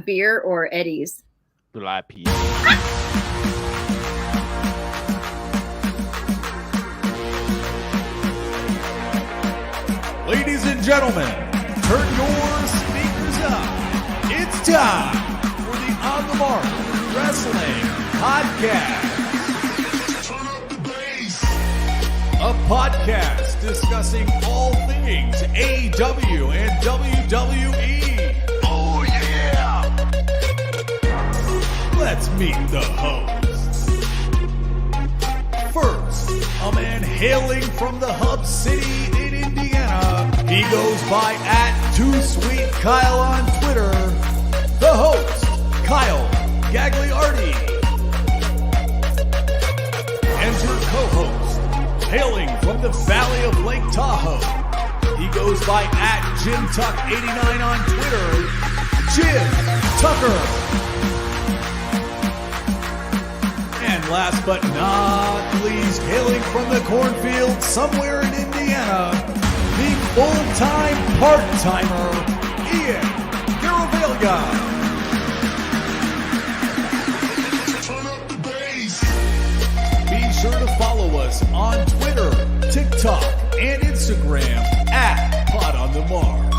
Beer or Eddie's? Black pea. Ladies and gentlemen, turn your speakers up. It's time for the On the Mark Wrestling Podcast. Turn up the bass. A podcast discussing all things AEW and WWE. Oh yeah! Let's meet the hosts. First, a man hailing from the hub city in Indiana. He goes by @TooSweetKyle on Twitter. The host, Kyle Gagliardi. And your co-host, hailing from the valley of Lake Tahoe. He goes by @JimTuck89 on Twitter. Jim Tucker. And last but not least, hailing from the cornfield somewhere in Indiana, the full-time part-timer, Ian Garavelga. Turn up the bass. Be sure to follow us on Twitter, TikTok, and Instagram @PodOnTheMark.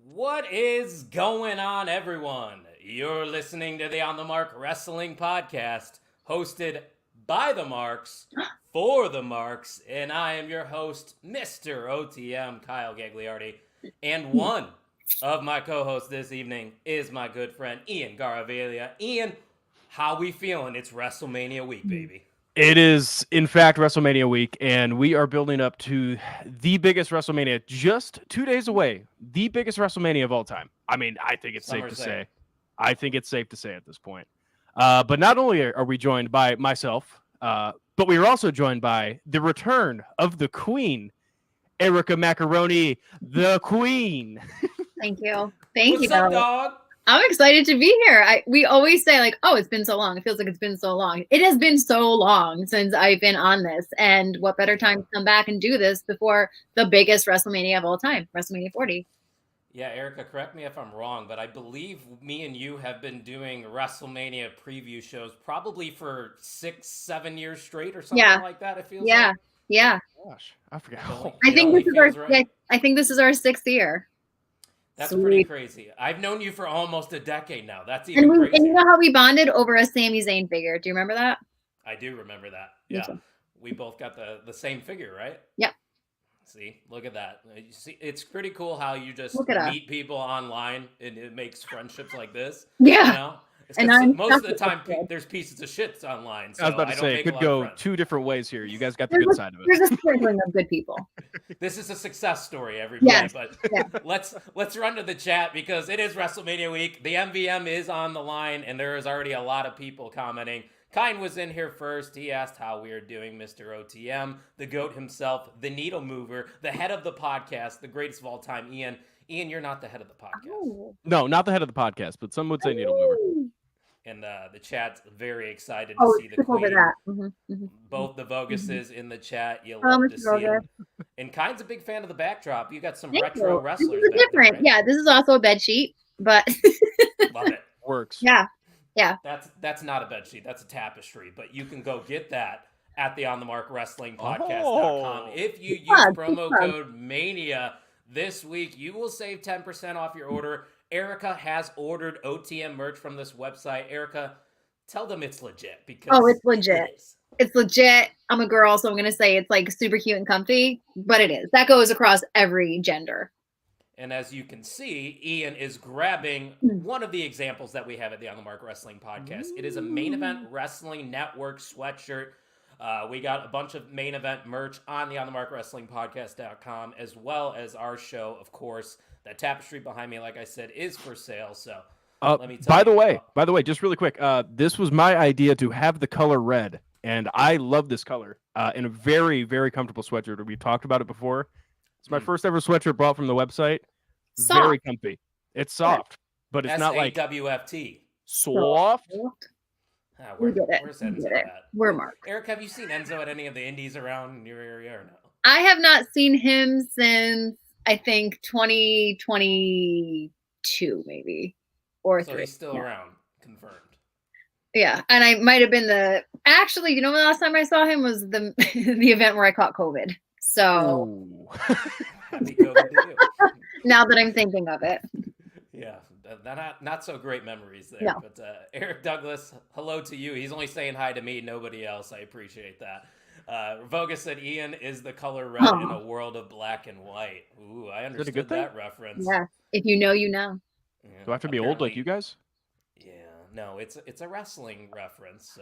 What is going on, everyone? You're listening to the On the Mark Wrestling Podcast, hosted by the Marks, for the Marks, and I am your host, Mr. OTM, Kyle Gagliardi, and one of my co-hosts this evening is my good friend, Ian Garavelga. Ian, how we feeling? It's WrestleMania week, baby. It is, in fact, WrestleMania week, and we are building up to the biggest WrestleMania just 2 days away. The biggest WrestleMania of all time. I mean, I think it's safe to say. I think it's safe to say at this point. But not only are we joined by myself, but we are also joined by the return of the Queen, Erica Macaroni, the Queen. Thank you. Thank What's you. up, dog? I'm excited to be here. We always say, like, oh, it's been so long. It feels like it's been so long. It has been so long since I've been on this. And what better time to come back and do this before the biggest WrestleMania of all time, WrestleMania 40. Yeah, Erica, correct me if I'm wrong, but I believe me and you have been doing WrestleMania preview shows probably for 6-7 years straight or something like that. It feels like. Yeah. Gosh, I forgot. I think this is our 6th year. That's Sweet. pretty crazy. I've known you for almost a decade now. That's even crazy. And you know how we bonded over a Sami Zayn figure? Do you remember that? I do remember that. Me Yeah. too. We both got the same figure, right? Yep. See, look at that. You see, it's pretty cool how you just meet people online and it makes friendships like this. Yeah. You know? And most of the time, there's pieces of shit online. So I was about to say, it could go 2 different ways here. You guys got the good side of it. There's a sprinkling of good people. This is a success story, everybody. Yes. But let's run to the chat because it is WrestleMania week. The MVM is on the line, and there is already a lot of people commenting. Kine was in here first. He asked how we are doing, Mr. OTM, the GOAT himself, the needle mover, the head of the podcast, the greatest of all time, Ian. Ian, you're not the head of the podcast. Oh. No, not the head of the podcast, but some would say needle mover. And the chat's very excited to see the Queen. That. Mm-hmm. Both the Voguses in the chat. You'll love to see them. And Kine's a big fan of the backdrop. You got some retro wrestlers. This is different. There, right? Yeah, this is also a bed sheet, but love it. Works. Yeah. That's not a bed sheet. That's a tapestry. But you can go get that at the OnTheMarkWrestlingPodcast.com. If you use promo code MANIA this week, you will save 10% off your order. Erica has ordered OTM merch from this website. Erica, tell them it's legit. Because it's legit. It's legit. I'm a girl, so I'm going to say it's like super cute and comfy, but it is. That goes across every gender. And as you can see, Ian is grabbing one of the examples that we have at the On the Mark Wrestling Podcast. It is a Main Event Wrestling Network sweatshirt. We got a bunch of main event merch on the OnTheMarkWrestlingPodcast.com, as well as our show, of course. That tapestry behind me, like I said, is for sale. So let me tell you. By the way, just really quick, this was my idea to have the color red, and I love this color. In a very, very comfortable sweatshirt. We talked about it before. It's my first ever sweatshirt bought from the website. Soft. Very comfy. It's soft, but it's not like SAWFT. soft. We did it. Where's We Enzo did it. at? We're Mark. Eric, have you seen Enzo at any of the indies around your area or no? I have not seen him since I think 2022, maybe, or So 3. he's still around, confirmed. Yeah, and I might have been actually, you know, the last time I saw him was the the event where I caught COVID. So happy COVID to you. Now that I'm thinking of it. Yeah, not so great memories there. No. But Eric Douglas, hello to you. He's only saying hi to me, nobody else. I appreciate that. Vogus said Ian is the color red in a world of black and white. Ooh, I understood that reference. Yeah, if you know, you know. Yeah, do I have to be old like you guys? Yeah, no, it's a wrestling reference. So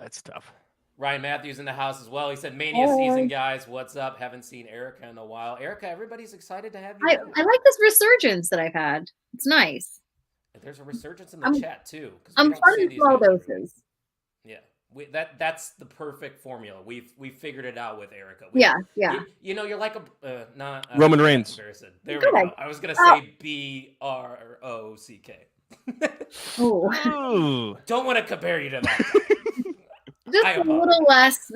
that's tough. Ryan Matthews in the house as well. He said, Mania season, guys. What's up? Haven't seen Erica in a while. Erica, everybody's excited to have you. I like this resurgence that I've had. It's nice. There's a resurgence in the chat, too. I'm fun in small doses. Yeah. That's the perfect formula. We've figured it out with Erica. Yeah. You know, you're like not Roman Reigns. Comparison. There we go. I was gonna say BROCK. Oh. Don't want to compare you to that. Just a little less.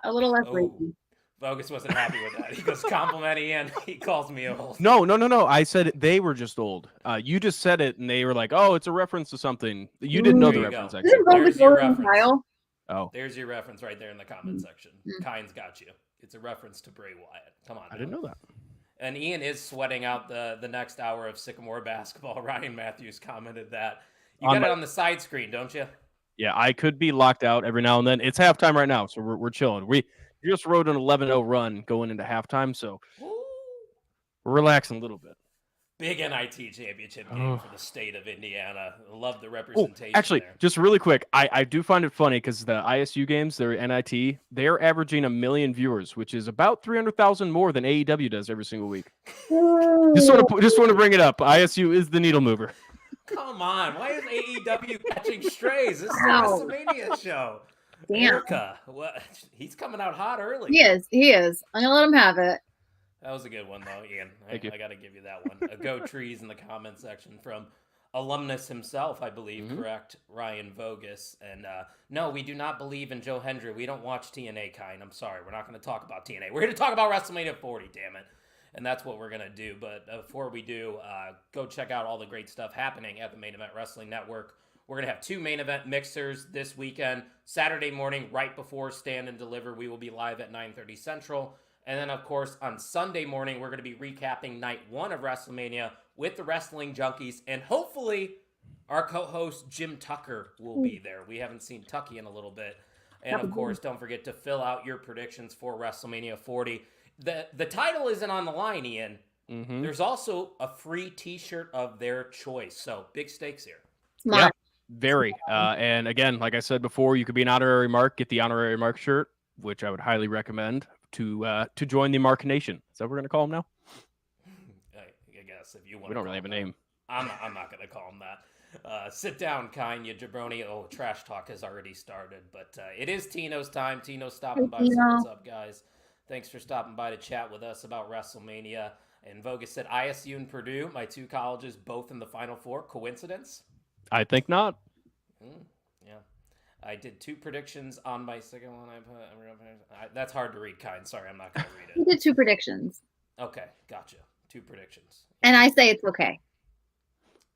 A little less racy. Bogus wasn't happy with that. He goes compliment Ian. He calls me old. No. I said they were just old. You just said it, and they were like, "Oh, it's a reference to something." You didn't know the reference. There's your reference. Oh, there's your reference right there in the comment section. Kyne's got you. It's a reference to Bray Wyatt. Come on. I didn't know that. And Ian is sweating out the next hour of Sycamore basketball. Ryan Matthews commented that. You got it on the side screen, don't you? Yeah, I could be locked out every now and then. It's halftime right now, so we're chilling. We just rode an 11-0 run going into halftime, so we're relaxing a little bit. Big NIT championship game for the state of Indiana. Love the representation. Actually, there. just really quick, I do find it funny because the ISU games, they're NIT, they're averaging 1 million viewers, which is about 300,000 more than AEW does every single week. Just want to bring it up. ISU is the needle mover. Come on, why is AEW catching strays? This is a WrestleMania show. Damn. Erica, what? He's coming out hot early. He is. I'm gonna let him have it. That was a good one, though, Ian. I got to give you that one. A go trees in the comment section from alumnus himself, I believe, correct? Ryan Vogus. And no, we do not believe in Joe Hendry. We don't watch TNA, Kind. I'm sorry. We're not going to talk about TNA. We're here to talk about WrestleMania 40, damn it. And that's what we're going to do. But before we do, go check out all the great stuff happening at the Main Event Wrestling Network. We're going to have 2 main event mixers this weekend. Saturday morning, right before Stand and Deliver, we will be live at 9:30 Central. And then, of course, on Sunday morning, we're going to be recapping night 1 of WrestleMania with the Wrestling Junkies. And hopefully, our co-host, Jim Tucker, will be there. We haven't seen Tucky in a little bit. And, of course, don't forget to fill out your predictions for WrestleMania 40. The title isn't on the line, Ian. There's also a free T-shirt of their choice. So, big stakes here. Smart. Yeah, very. And, again, like I said before, you could be an honorary mark, get the honorary mark shirt, which I would highly recommend. To join the Mark Nation. Is that what we're going to call him now? I guess if you want. We don't really have a name. I'm not going to call him that. Sit down, Kind, you jabroni. Oh, trash talk has already started. But it is Tino's time. Tino's stopping by. So what's up, guys? Thanks for stopping by to chat with us about WrestleMania. And Vogus said ISU and Purdue, my 2 colleges, both in the Final Four. Coincidence? I think not. Yeah. I did 2 predictions on my second one. That's hard to read, Kind. Sorry, I'm not going to read it. He did 2 predictions. Okay, gotcha. 2 predictions. And I say it's okay.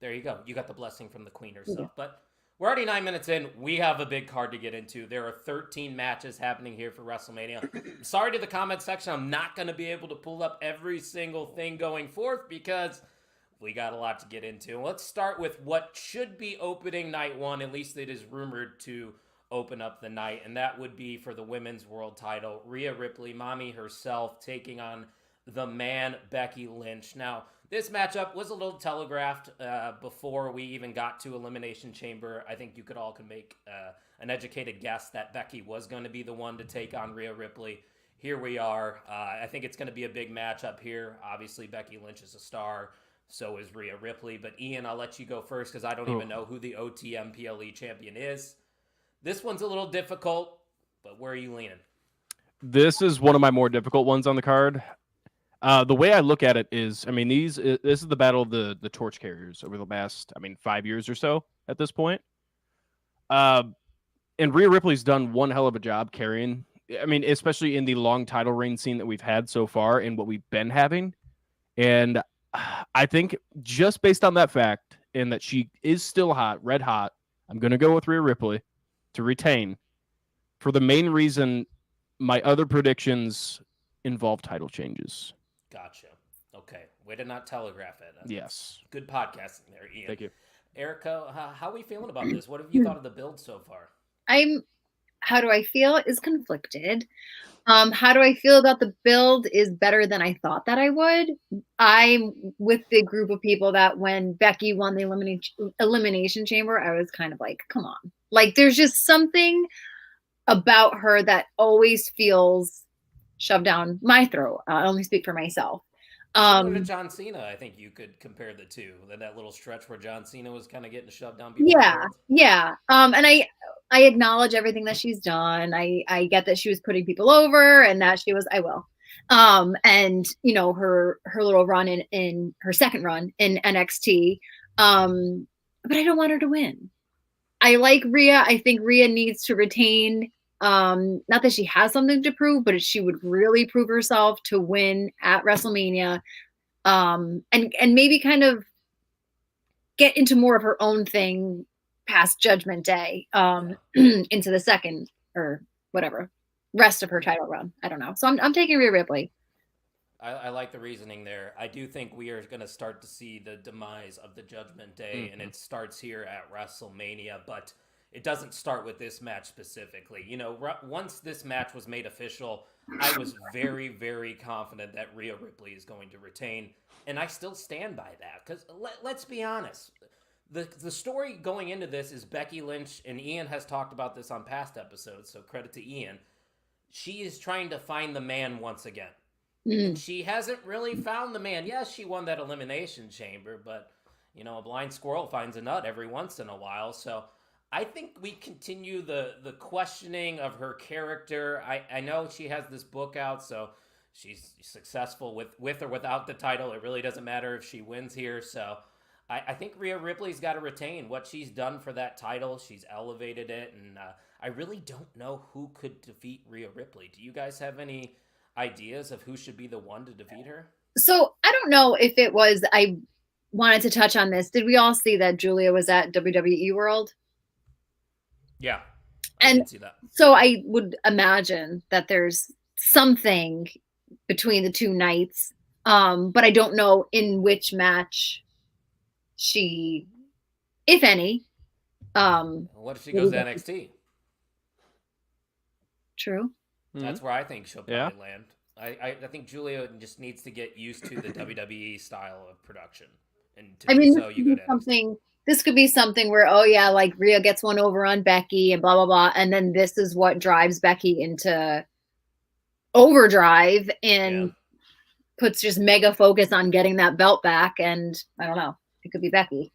There you go. You got the blessing from the queen herself. But we're already 9 minutes in. We have a big card to get into. There are 13 matches happening here for WrestleMania. Sorry to the comment section. I'm not going to be able to pull up every single thing going forth because we got a lot to get into. Let's start with what should be opening night 1. At least it is rumored to open up the night. And that would be for the women's world title. Rhea Ripley, mommy herself, taking on the man, Becky Lynch. Now, this matchup was a little telegraphed before we even got to Elimination Chamber. I think you all could make an educated guess that Becky was going to be the one to take on Rhea Ripley. Here we are. I think it's going to be a big matchup here. Obviously, Becky Lynch is a star. So is Rhea Ripley. But Ian, I'll let you go first because I don't even know who the OTM PLE champion is. This one's a little difficult, but where are you leaning? This is one of my more difficult ones on the card. The way I look at it is, I mean, this is the battle of the torch carriers over the last, 5 years or so at this point. And Rhea Ripley's done one hell of a job carrying. I mean, especially in the long title reign scene that we've had so far and what we've been having. And I think just based on that fact and that she is still hot, red hot, I'm going to go with Rhea Ripley to retain for the main reason my other predictions involve title changes. Gotcha. Okay. Way to not telegraph it. Yes. Good podcasting there, Ian. Thank you. Erica, how are we feeling about this? What have you thought of the build so far? How do I feel is conflicted. How do I feel about the build is better than I thought that I would. I'm with the group of people that when Becky won the elimination chamber, I was kind of like, come on. Like, there's just something about her that always feels shoved down my throat. I only speak for myself. Similar to John Cena, I think you could compare the two. That little stretch where John Cena was kind of getting shoved down people's throats. Yeah. And I acknowledge everything that she's done. I get that she was putting people over and that I will. And you know, her little run in her second run in NXT. But I don't want her to win. I like Rhea. I think Rhea needs to retain. Not that she has something to prove, but she would really prove herself to win at WrestleMania. And maybe kind of get into more of her own thing past Judgment Day, into the second or whatever rest of her title run. I don't know. So I'm taking Rhea Ripley. I like the reasoning there. I do think we are going to start to see the demise of the Judgment Day, and it starts here at WrestleMania, but it doesn't start with this match specifically. You know, once this match was made official, I was very, very confident that Rhea Ripley is going to retain, and I still stand by that, because let's be honest. The story going into this is Becky Lynch, and Ian has talked about this on past episodes, so credit to Ian. She is trying to find the man once again. And she hasn't really found the man. Yes, she won that elimination chamber, but, you know, a blind squirrel finds a nut every once in a while. So I think we continue the questioning of her character. I know she has this book out, so she's successful with or without the title. It really doesn't matter if she wins here. So I think Rhea Ripley's got to retain what she's done for that title. She's elevated it, and I really don't know who could defeat Rhea Ripley. Do you guys have any ideas of who should be the one to defeat her? So I don't know if it was, I wanted to touch on this. Did we all see that Julia was at WWE World? Yeah. I did see that. So I would imagine that there's something between the two nights. But I don't know in which match she, if any. What if she goes to NXT? True. That's where I think she'll probably land. I think Julia just needs to get used to the WWE style of production. And this could be something where, oh yeah, like Rhea gets one over on Becky and blah, blah, blah. And then this is what drives Becky into overdrive and puts just mega focus on getting that belt back. And I don't know, it could be Becky.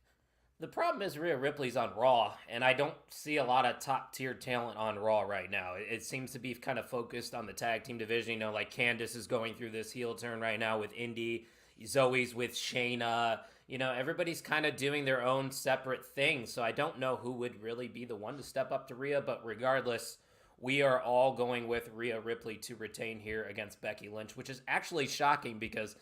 The problem is Rhea Ripley's on Raw, and I don't see a lot of top-tier talent on Raw right now. It seems to be kind of focused on the tag team division. You know, like Candice is going through this heel turn right now with Indy. Zoe's with Shayna. You know, everybody's kind of doing their own separate thing, so I don't know who would really be the one to step up to Rhea, but regardless, we are all going with Rhea Ripley to retain here against Becky Lynch, which is actually shocking because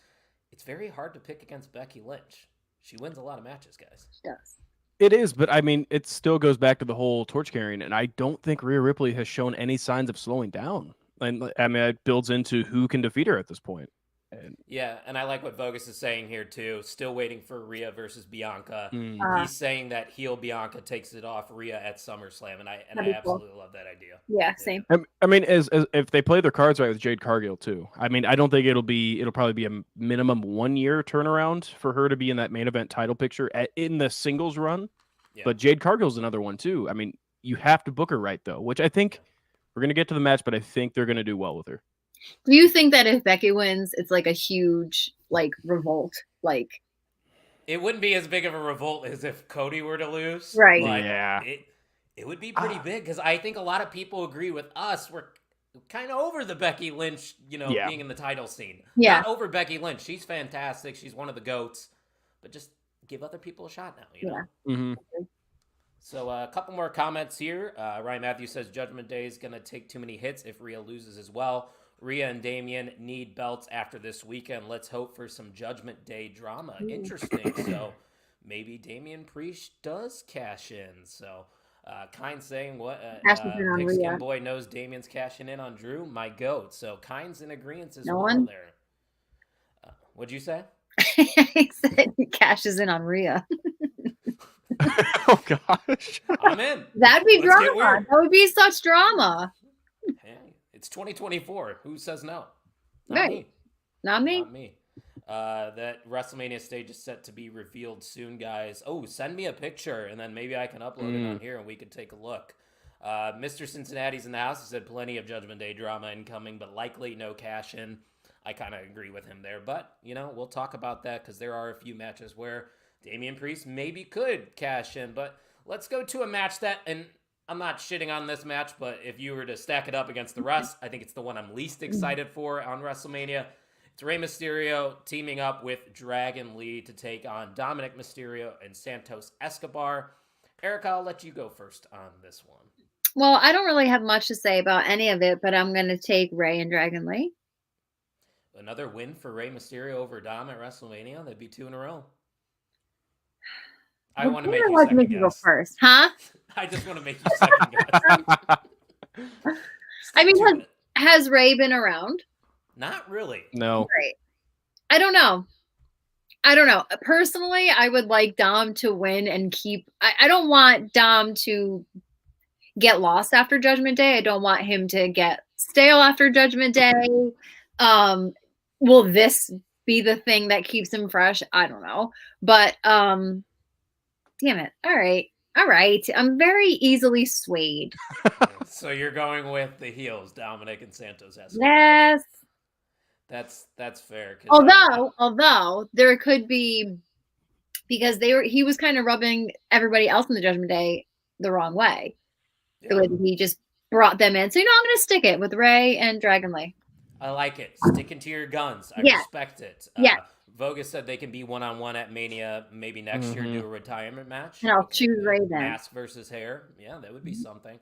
it's very hard to pick against Becky Lynch. She wins a lot of matches, guys. Yes. It is, but I mean, it still goes back to the whole torch carrying, and I don't think Rhea Ripley has shown any signs of slowing down. And I mean, it builds into who can defeat her at this point. Yeah, and I like what Vogus is saying here, too. Still waiting for Rhea versus Bianca. He's saying that heel Bianca takes it off Rhea at SummerSlam, and I absolutely love that idea. Yeah, same. I mean, as if they play their cards right with Jade Cargill, too. I mean, I don't think it'll probably be a minimum 1 year turnaround for her to be in that main event title picture in the singles run. Yeah. But Jade Cargill's another one, too. I mean, you have to book her right, though, which I think we're going to get to the match, but I think they're going to do well with her. Do you think that if Becky wins, it's like a huge revolt? It wouldn't be as big of a revolt as if Cody were to lose. Right. Yeah. It would be pretty big because I think a lot of people agree with us. We're kind of over the Becky Lynch, being in the title scene. Yeah. Not over Becky Lynch. She's fantastic. She's one of the GOATs. But just give other people a shot now, you know? Yeah. Mm-hmm. So a couple more comments here. Ryan Matthews says Judgment Day is going to take too many hits if Rhea loses as well. Rhea and Damian need belts after this weekend. Let's hope for some Judgment Day drama. Interesting. So maybe Damian Priest does cash in. So Kyne's saying what? Pigskin Boy knows Damian's cashing in on Drew. My goat. So Kyne's in agreement as well there. What'd you say? He said he cashes in on Rhea. Oh gosh, I'm in. That'd be drama. That would be such drama. Hey, it's 2024. Who says no? Not me. Not me. Not me. That WrestleMania stage is set to be revealed soon, guys. Oh, send me a picture, and then maybe I can upload it on here, and we can take a look. Mr. Cincinnati's in the house. He said plenty of Judgment Day drama incoming, but likely no cash in. I kind of agree with him there, but we'll talk about that because there are a few matches where Damian Priest maybe could cash in. But let's go to a match that, and I'm not shitting on this match, but if you were to stack it up against the rest, I think it's the one I'm least excited for on WrestleMania. It's Rey Mysterio teaming up with Dragon Lee to take on Dominic Mysterio and Santos Escobar. Erica, I'll let you go first on this one. Well, I don't really have much to say about any of it, but I'm going to take Rey and Dragon Lee. Another win for Rey Mysterio over Dom at WrestleMania? That'd be 2 in a row. I want to make you second guess. Go first, huh? I just want to make you second guess. I mean, has Rey been around? Not really. No. Right. I don't know. Personally, I would like Dom to win and keep. I don't want Dom to get lost after Judgment Day. I don't want him to get stale after Judgment Day. Will this be the thing that keeps him fresh? I don't know. But damn it. All right. I'm very easily swayed. So you're going with the heels, Dominic and Santos. Yes. That's fair. Although there could be, because he was kind of rubbing everybody else in the Judgment Day the wrong way. Yeah. The way that he just brought them in. So I'm going to stick it with Rey and Dragon Lee. I like it. Sticking to your guns. I respect it. Vogus said they can be one-on-one at Mania maybe next year, do a retirement match. And I'll choose Rey then. Mask versus hair. Yeah, that would be something.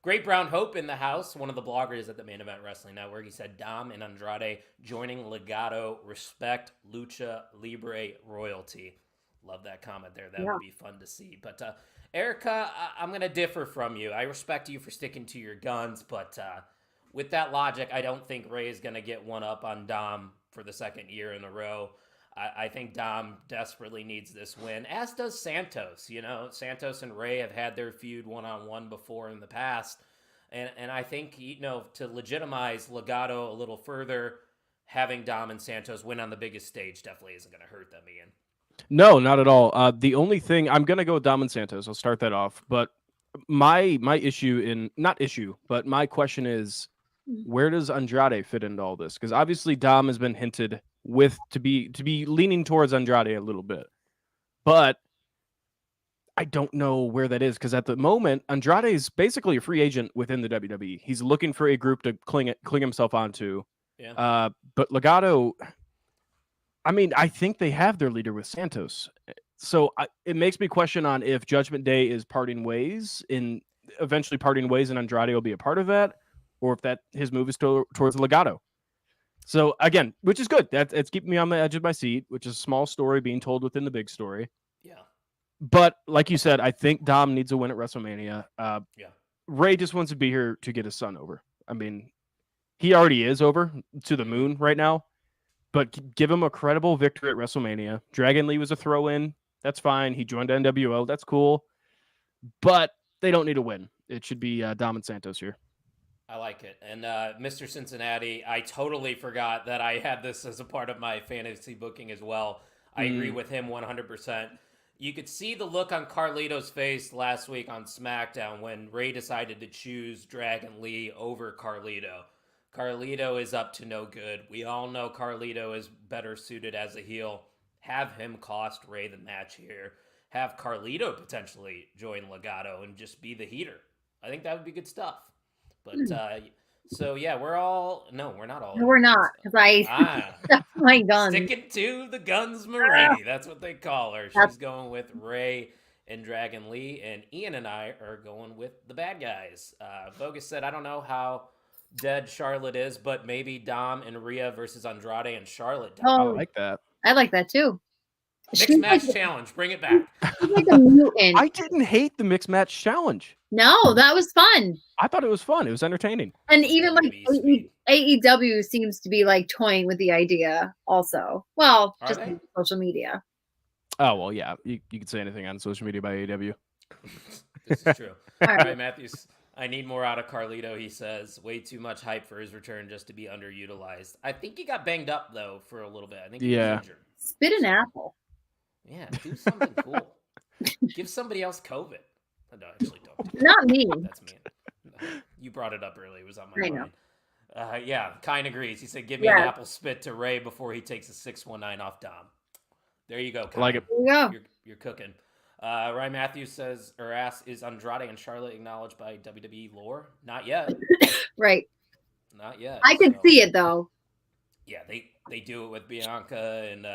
Great Brown Hope in the house, one of the bloggers at the Main Event Wrestling Network. He said Dom and Andrade joining Legado, respect Lucha Libre royalty. Love that comment there. That would be fun to see. But Erica, I'm going to differ from you. I respect you for sticking to your guns, but with that logic, I don't think Rey is going to get one up on Dom for the second year in a row. I think Dom desperately needs this win, as does Santos. Santos and Rey have had their feud one-on-one before in the past. And I think, to legitimize Legado a little further, having Dom and Santos win on the biggest stage definitely isn't going to hurt them, Ian. No, not at all. The only thing, I'm going to go with Dom and Santos. I'll start that off. But my question is, where does Andrade fit into all this? Because obviously Dom has been hinted to be leaning towards Andrade a little bit, but I don't know where that is, because at the moment Andrade is basically a free agent within the WWE. He's looking for a group to cling himself onto. Yeah. But Legado, I mean, I think they have their leader with Santos, so it makes me question on if Judgment Day is eventually parting ways, and Andrade will be a part of that, or if that his move is towards Legado. So again, which is good. It's keeping me on the edge of my seat, which is a small story being told within the big story. Yeah. But like you said, I think Dom needs a win at WrestleMania. Rey just wants to be here to get his son over. I mean, he already is over to the moon right now, but give him a credible victory at WrestleMania. Dragon Lee was a throw-in. That's fine. He joined NWO. That's cool. But they don't need a win. It should be Dom and Santos here. I like it. And Mr. Cincinnati, I totally forgot that I had this as a part of my fantasy booking as well. I agree with him 100%. You could see the look on Carlito's face last week on SmackDown when Rey decided to choose Dragon Lee over Carlito. Carlito is up to no good. We all know Carlito is better suited as a heel. Have him cost Rey the match here. Have Carlito potentially join Legado and just be the heater. I think that would be good stuff. But, we're all... No, we're not all... No, we're not, because that's my gun. Sticking to the guns, Marini. That's what they call her. She's going with Rey and Dragon Lee, and Ian and I are going with the bad guys. Bogus said, I don't know how dead Charlotte is, but maybe Dom and Rhea versus Andrade and Charlotte. I like that. I like that too. Mixed match challenge. Bring it back. She's like a mutant. I didn't hate the mixed match challenge. No, that was fun. I thought it was fun. It was entertaining. And even like WWE AEW seems to be like toying with the idea also. Well, Are just they? on social media. Oh, well, yeah. You could say anything on social media by AEW. This is true. All All right. right, Matthews. I need more out of Carlito, he says. Way too much hype for his return just to be underutilized. I think he got banged up, though, for a little bit. I think he was injured. Spit an apple. Yeah, do something cool. Give somebody else COVID. No, actually, don't. Not me. That's me. You brought it up earlier. It was on my I know. mind. Yeah, Kine agrees. He said, give me an apple spit to Ray before he takes a 619 off Dom. There you go, Kine. Like it. There you go. You're cooking. Ryan Matthews says, or asks, is Andrade and Charlotte acknowledged by WWE lore? Not yet. Right. Not yet. I could see it though. Yeah, they do it with Bianca and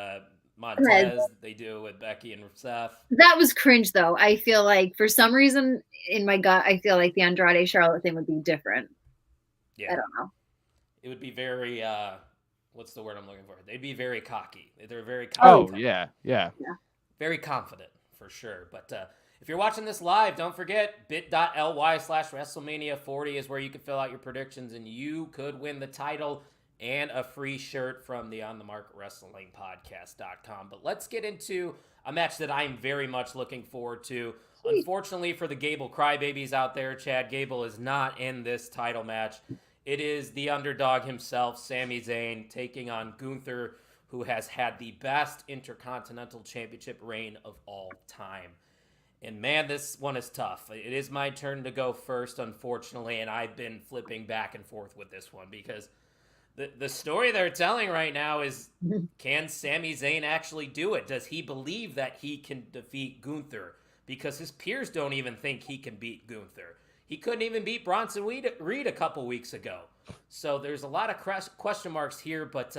Montez. They do it with Becky and Seth. That was cringe though. I feel like for some reason in my gut, I feel like the Andrade Charlotte thing would be different. Yeah. I don't know. It would be very, what's the word I'm looking for? They'd be very cocky. They're very cocky. Oh, yeah. Very confident, for sure. But if you're watching this live, don't forget bit.ly/WrestleMania40 is where you can fill out your predictions, and you could win the title and a free shirt from the On the Mark Wrestling Podcast.com. But let's get into a match that I'm very much looking forward to. Unfortunately for the Gable crybabies out there, Chad Gable is not in this title match. It is the underdog himself, Sami Zayn, taking on Gunther, who has had the best Intercontinental Championship reign of all time. And man, this one is tough. It is my turn to go first, unfortunately, and I've been flipping back and forth with this one because the story they're telling right now is, can Sami Zayn actually do it? Does he believe that he can defeat Gunther? Because his peers don't even think he can beat Gunther. He couldn't even beat Bronson Reed a couple weeks ago. So there's a lot of question marks here, but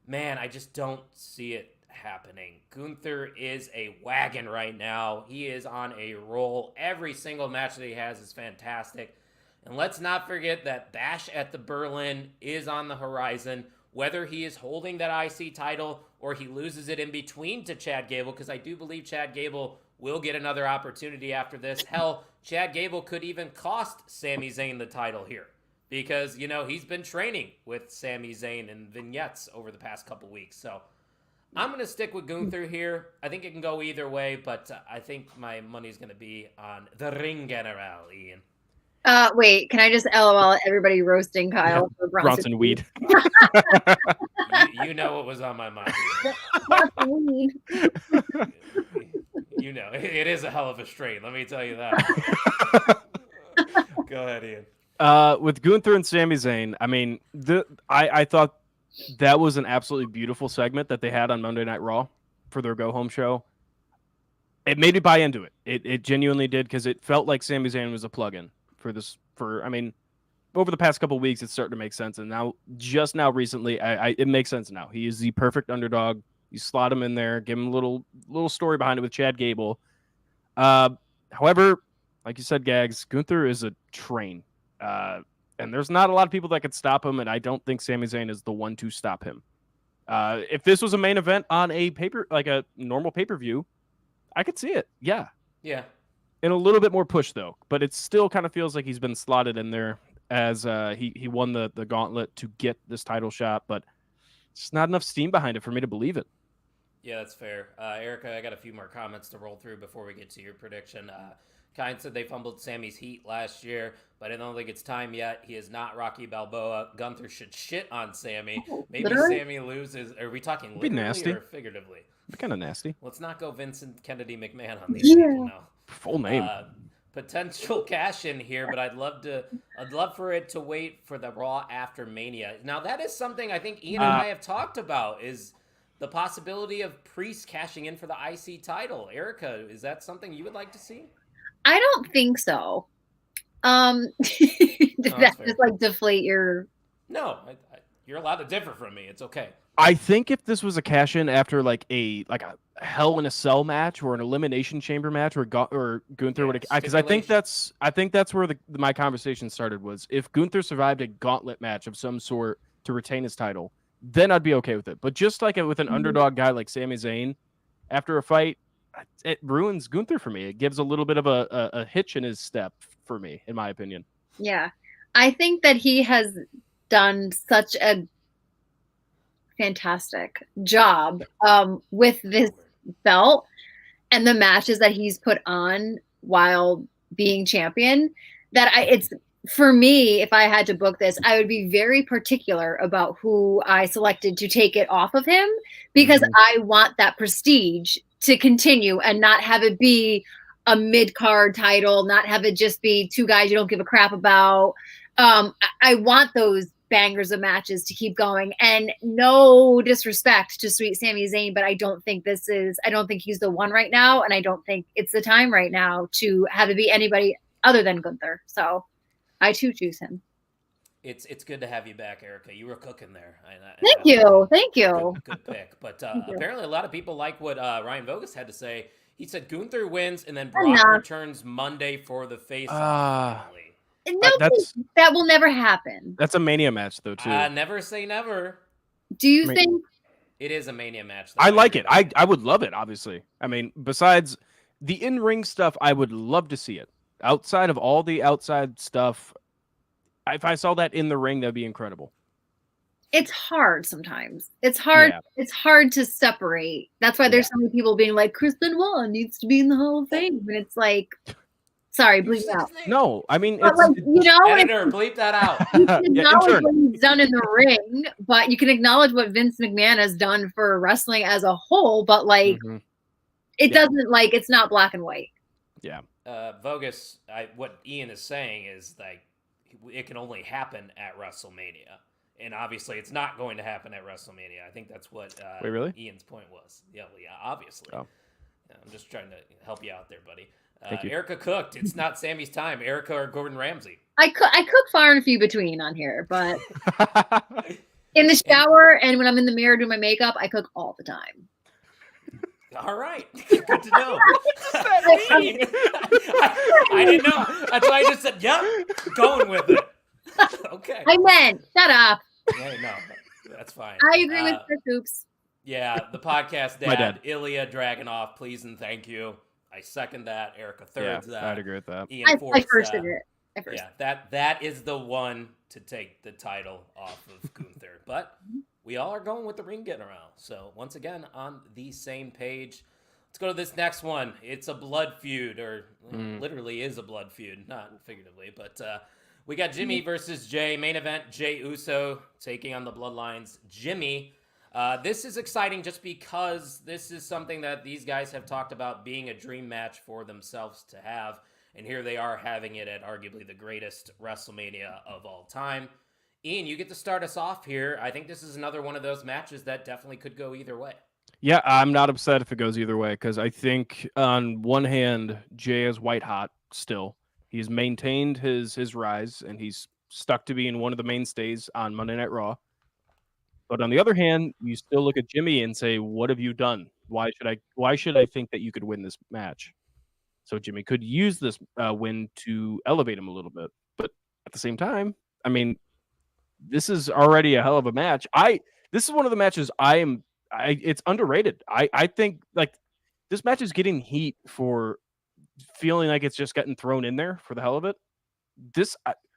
man, I just don't see it happening. Gunther is a wagon right now. He is on a roll. Every single match that he has is fantastic. And let's not forget that Bash at the Berlin is on the horizon. Whether he is holding that IC title or he loses it in between to Chad Gable, because I do believe Chad Gable will get another opportunity after this. Hell, Chad Gable could even cost Sami Zayn the title here because, you know, he's been training with Sami Zayn in vignettes over the past couple weeks. So I'm going to stick with Gunther here. I think it can go either way, but I think my money's going to be on the Ring General, Ian. Wait, can I just LOL everybody roasting Kyle for Bronson Weed. You know what was on my mind. Weed. You know, it is a hell of a strain. Let me tell you that. Go ahead, Ian. With Gunther and Sami Zayn, I mean, I thought that was an absolutely beautiful segment that they had on Monday Night Raw for their go-home show. It made me buy into it. It genuinely did because it felt like Sami Zayn was a plug-in for this. I mean, over the past couple of weeks, it's starting to make sense. And now, just now recently, it makes sense now. He is the perfect underdog. You slot him in there, give him a little story behind it with Chad Gable. However, like you said, Gags, Gunther is a train. And there's not a lot of people that could stop him, and I don't think Sami Zayn is the one to stop him. If this was a main event on a normal pay-per-view, I could see it. Yeah. Yeah. And a little bit more push, though. But it still kind of feels like he's been slotted in there as he won the gauntlet to get this title shot, but it's not enough steam behind it for me to believe it. Yeah, that's fair. Erica, I got a few more comments to roll through before we get to your prediction. Kind said they fumbled Sammy's heat last year, but I don't think it's time yet. He is not Rocky Balboa. Gunther should shit on Sammy. Maybe Literally? Sammy loses. Are we talking Be literally nasty. or figuratively? Kind of nasty. Let's not go Vincent Kennedy McMahon on these people now. Full name. Potential cash in here, but I'd love for it to wait for the Raw after Mania. Now that is something I think Ian and I have talked about, is the possibility of Priest cashing in for the IC title. Erica, is that something you would like to see? I don't think so. Did that fair. just like deflate your? No, You're allowed to differ from me. It's okay. I think if this was a cash in after like a Hell in a Cell match or an Elimination Chamber match or Gunther would, because I think that's where my conversation started, was if Gunther survived a gauntlet match of some sort to retain his title, then I'd be okay with it. But just like with an underdog guy like Sami Zayn, after a fight, it ruins Gunther for me. It gives a little bit of a hitch in his step for me, in my opinion. Yeah, I think that he has done such a fantastic job with this belt and the matches that he's put on while being champion, that it's, for me, if I had to book this, I would be very particular about who I selected to take it off of him, because I want that prestige to continue and not have it be a mid-card title, not have it just be two guys you don't give a crap about. I want those bangers of matches to keep going, and no disrespect to sweet Sami Zayn, but I don't think he's the one right now, and I don't think it's the time right now to have it be anybody other than Gunther. So I too choose him. It's good to have you back, Erica. You were cooking there. Thank you. Good pick. But apparently a lot of people like what Ryan Vogus had to say. He said Gunther wins and then Brock returns Monday for the face-off finale. That will never happen. That's a Mania match, though, too. Never say never. Do you think it is a Mania match? I like it. I would love it, obviously. I mean, besides the in-ring stuff, I would love to see it. Outside of all the outside stuff, if I saw that in the ring, that'd be incredible. It's hard sometimes. It's hard. Yeah. It's hard to separate. That's why there's so many people being like, Chris Benoit needs to be in the Hall of Fame. And it's like, sorry, bleep that out. No, I mean, it's, like, editor, bleep that out. You can acknowledge what he's done in the ring, but you can acknowledge what Vince McMahon has done for wrestling as a whole. But like, it doesn't, like, it's not black and white. Yeah. Vogus, what Ian is saying is like, it can only happen at WrestleMania. And obviously, it's not going to happen at WrestleMania. I think that's what Wait, really? Ian's point was. Yeah, obviously. Oh. Yeah, I'm just trying to help you out there, buddy. Thank you. Erica cooked. It's not Sammy's time. Erica or Gordon Ramsay. I cook far and few between on here, but in the shower and when I'm in the mirror doing my makeup, I cook all the time. All right. Good to know. I didn't know. That's why I just said, yep, going with it. Okay. I meant, shut up. Yeah, no, that's fine. I agree with Chris Hoops. Yeah, the podcast dad, Ilya Dragunov, please and thank you. I second that. Erica thirds that. I'd agree with that. Ian I firsted it. Yeah, that is the one to take the title off of Gunther. But we all are going with the ring getting around. So once again, on the same page. Let's go to this next one. It's a blood feud, or literally is a blood feud, not figuratively, but we got Jimmy versus Jay. Main event, Jay Uso taking on the Bloodlines. Jimmy, this is exciting just because this is something that these guys have talked about being a dream match for themselves to have. And here they are having it at arguably the greatest WrestleMania of all time. Ian, you get to start us off here. I think this is another one of those matches that definitely could go either way. Yeah, I'm not upset if it goes either way, because I think on one hand, Jay is white hot still. He's maintained his rise, and he's stuck to being one of the mainstays on Monday Night Raw. But on the other hand, you still look at Jimmy and say, what have you done? Why should I think that you could win this match? So Jimmy could use this win to elevate him a little bit. But at the same time, I mean, this is already a hell of a match. This is one of the matches it's underrated. I think like this match is getting heat for feeling like it's just getting thrown in there for the hell of it.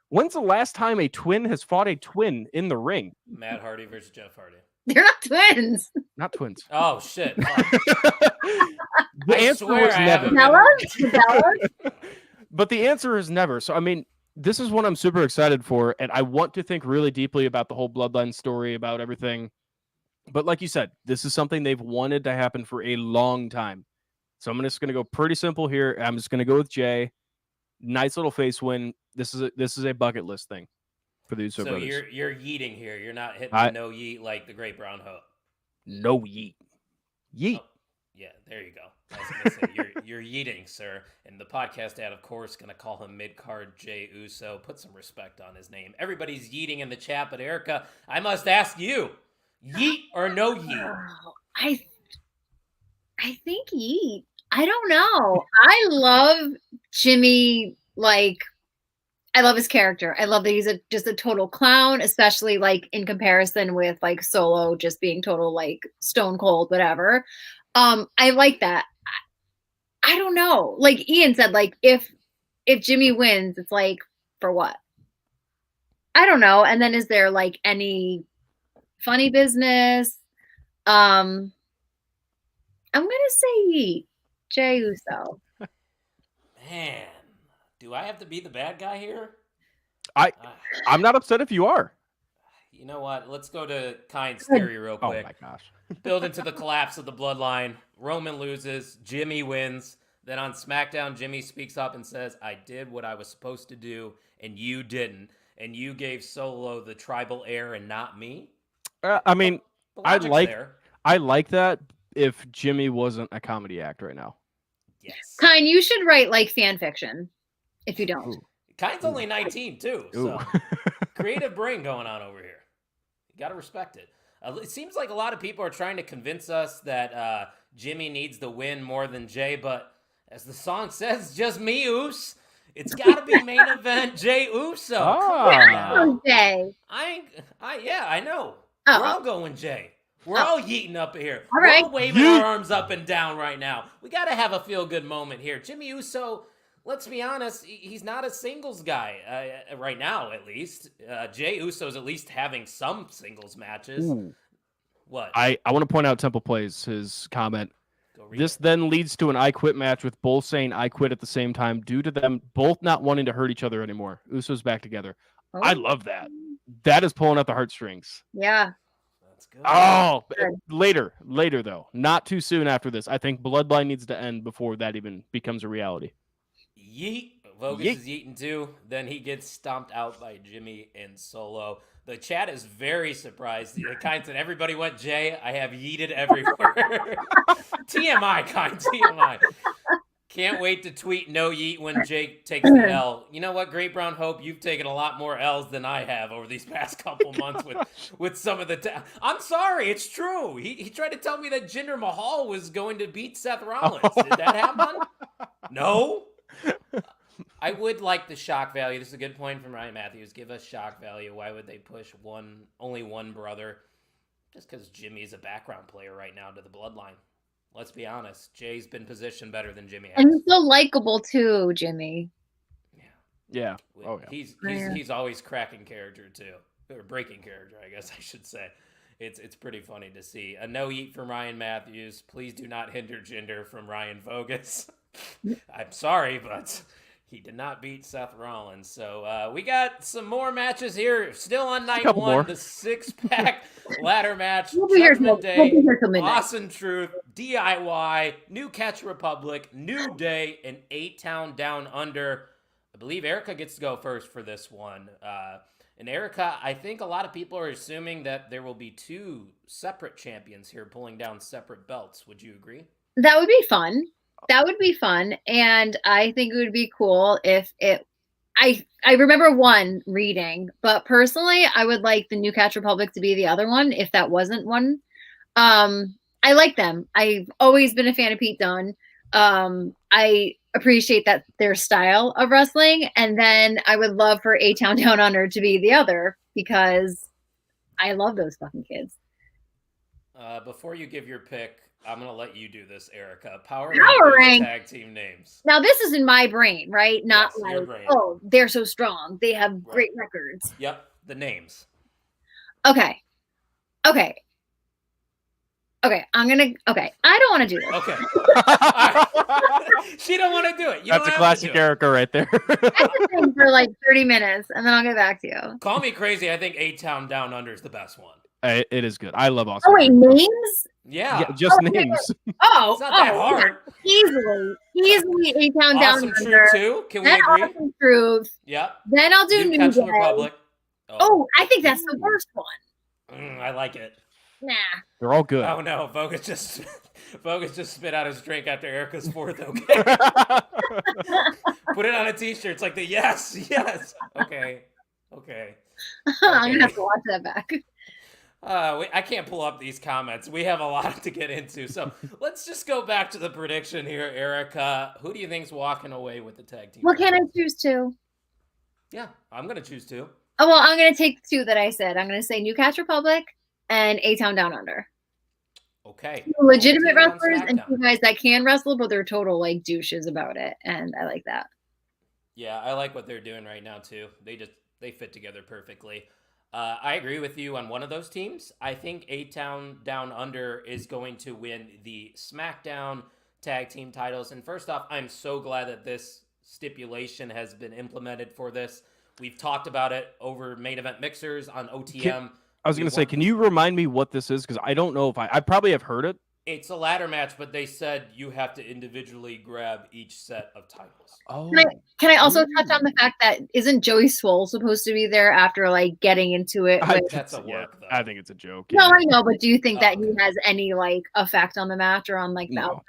When's the last time a twin has fought a twin in the ring? Matt Hardy versus Jeff Hardy. They're not twins. Not twins. Oh shit. The answer was never. But the answer is never. So I mean, this is one I'm super excited for, and I want to think really deeply about the whole Bloodline story, about everything. But like you said, this is something they've wanted to happen for a long time. So I'm just going to go pretty simple here. I'm just going to go with Jay. Nice little face win. This is a bucket list thing for the Uso brothers. So you're yeeting here. You're not hitting the no yeet like the Great Brown Hope. No yeet. Yeet. Yeah, there you go. I was going to say, you're yeeting, sir. And the podcast ad, of course, going to call him mid-card Jey Uso. Put some respect on his name. Everybody's yeeting in the chat, but Erica, I must ask you, yeet or no yeet? Oh, I think yeet. I don't know. I love Jimmy, like, I love his character. I love that he's just a total clown, especially like in comparison with like Solo just being total like stone cold, whatever. I like that. I don't know. Like Ian said, like if Jimmy wins, it's like for what? I don't know. And then is there like any funny business? I'm gonna say Jey Uso. Man, do I have to be the bad guy here? I'm not upset if you are. You know what? Let's go to Kind's theory real Oh quick. my gosh. Build into the collapse of the bloodline. Roman loses. Jimmy wins. Then on SmackDown, Jimmy speaks up and says, I did what I was supposed to do, and you didn't. And you gave Solo the tribal air and not me? I mean, The I logic's like that if Jimmy wasn't a comedy act right now. Yes. Kind, you should write like fan fiction. If you don't. Ooh. Kind's only 19, too. So creative brain going on over here. You got to respect it. It seems like a lot of people are trying to convince us that Jimmy needs the win more than Jay, but as the song says, just me, Oos. It's got to be main event Jey Uso. Come on now. Jay. I know. Oh. We're all going Jay. We're all yeeting up here. All right. We're all waving our arms up and down right now. We got to have a feel-good moment here. Jimmy Uso, let's be honest, he's not a singles guy right now, at least. Jey Uso's at least having some singles matches. Ooh. What? I want to point out Temple Plays, his comment. This it. then leads to an I quit match with both saying I quit at the same time due to them both not wanting to hurt each other anymore. Usos back together. Oh. I love that. That is pulling at the heartstrings. Yeah. That's good. Oh, later though. Not too soon after this. I think Bloodline needs to end before that even becomes a reality. Yeet. Vogus is yeeting too. Then he gets stomped out by Jimmy and Solo. The chat is very surprised. Kind said, everybody went Jay. I have yeeted everywhere. TMI, Kind. TMI. Can't wait to tweet no yeet when Jake takes the L. You know what, Great Brown Hope? You've taken a lot more L's than I have over these past couple months with some of the... I'm sorry, it's true. He tried to tell me that Jinder Mahal was going to beat Seth Rollins. Did that happen? No? I would like the shock value. This is a good point from Ryan Matthews. Give us shock value. Why would they push only one brother? Just because Jimmy's a background player right now to the bloodline. Let's be honest. Jay's been positioned better than Jimmy has. And he's so likable too, Jimmy. Yeah. Oh, yeah. He's always cracking character too. Or breaking character, I guess I should say. It's pretty funny to see. A no eat from Ryan Matthews. Please do not hinder Jinder from Ryan Vogus. I'm sorry, but he did not beat Seth Rollins. So we got some more matches here. Still on night one. More. The 6-pack ladder match. We'll be here till midnight. Awesome Truth. DIY. New Catch Republic. New Day. And 8-Town Down Under. I believe Erica gets to go first for this one. And Erica, I think a lot of people are assuming that there will be 2 separate champions here pulling down separate belts. Would you agree? That would be fun. And I think it would be cool if I remember one reading, but personally, I would like the New Catch Republic to be the other one if that wasn't one. I like them. I've always been a fan of Pete Dunne. I appreciate that their style of wrestling, and then I would love for A-Town Down Under to be the other because I love those fucking kids. Before you give your pick, I'm going to let you do this, Erica. Power rank tag team names. Now, this is in my brain, right? Not yes, like, your brain. oh, they're so strong. They have great records. Yep, the names. Okay. I don't want to do this. Okay. She don't want to do it. That's a classic Erica right there. That's the thing for like 30 minutes, and then I'll get back to you. Call me crazy. I think A-Town Down Under is the best one. It is good. I love Awesome. Oh, wait, names? Yeah. Just names. Oh, it's not that hard. Easily A-Town Down Awesome Under. Truth too. Can we Then agree? Awesome Truth. Yep. Then I'll do New Catch Day. Republic. Oh, I think that's the worst one. I like it. Nah. They're all good. Oh no, Bogus just spit out his drink after Erica's fourth. Okay, put it on a t-shirt. It's like the yes. Okay. I'm gonna have to watch that back. I can't pull up these comments. We have a lot to get into, so let's just go back to the prediction here, Erica. Who do you think's walking away with the tag team? What can I choose to? Yeah, I'm gonna choose two. Oh well, I'm gonna take two that I said. I'm gonna say New Catch Republic and A-Town Down Under. Okay. Two legitimate wrestlers and two guys that can wrestle, but they're total like douches about it, and I like that. Yeah, I like what they're doing right now too. They fit together perfectly. I agree with you on one of those teams. I think A-Town Down Under is going to win the SmackDown tag team titles. And first off, I'm so glad that this stipulation has been implemented for this. We've talked about it over main event mixers on OTM. I was going to say, can you remind me what this is? Because I don't know if I probably have heard it. It's a ladder match, but they said you have to individually grab each set of titles. Oh, can I also touch on the fact that isn't Joey Swole supposed to be there after like getting into it? That's a work, though. I think it's a joke. No, I know, but do you think that he has any like effect on the match or on like the outcome?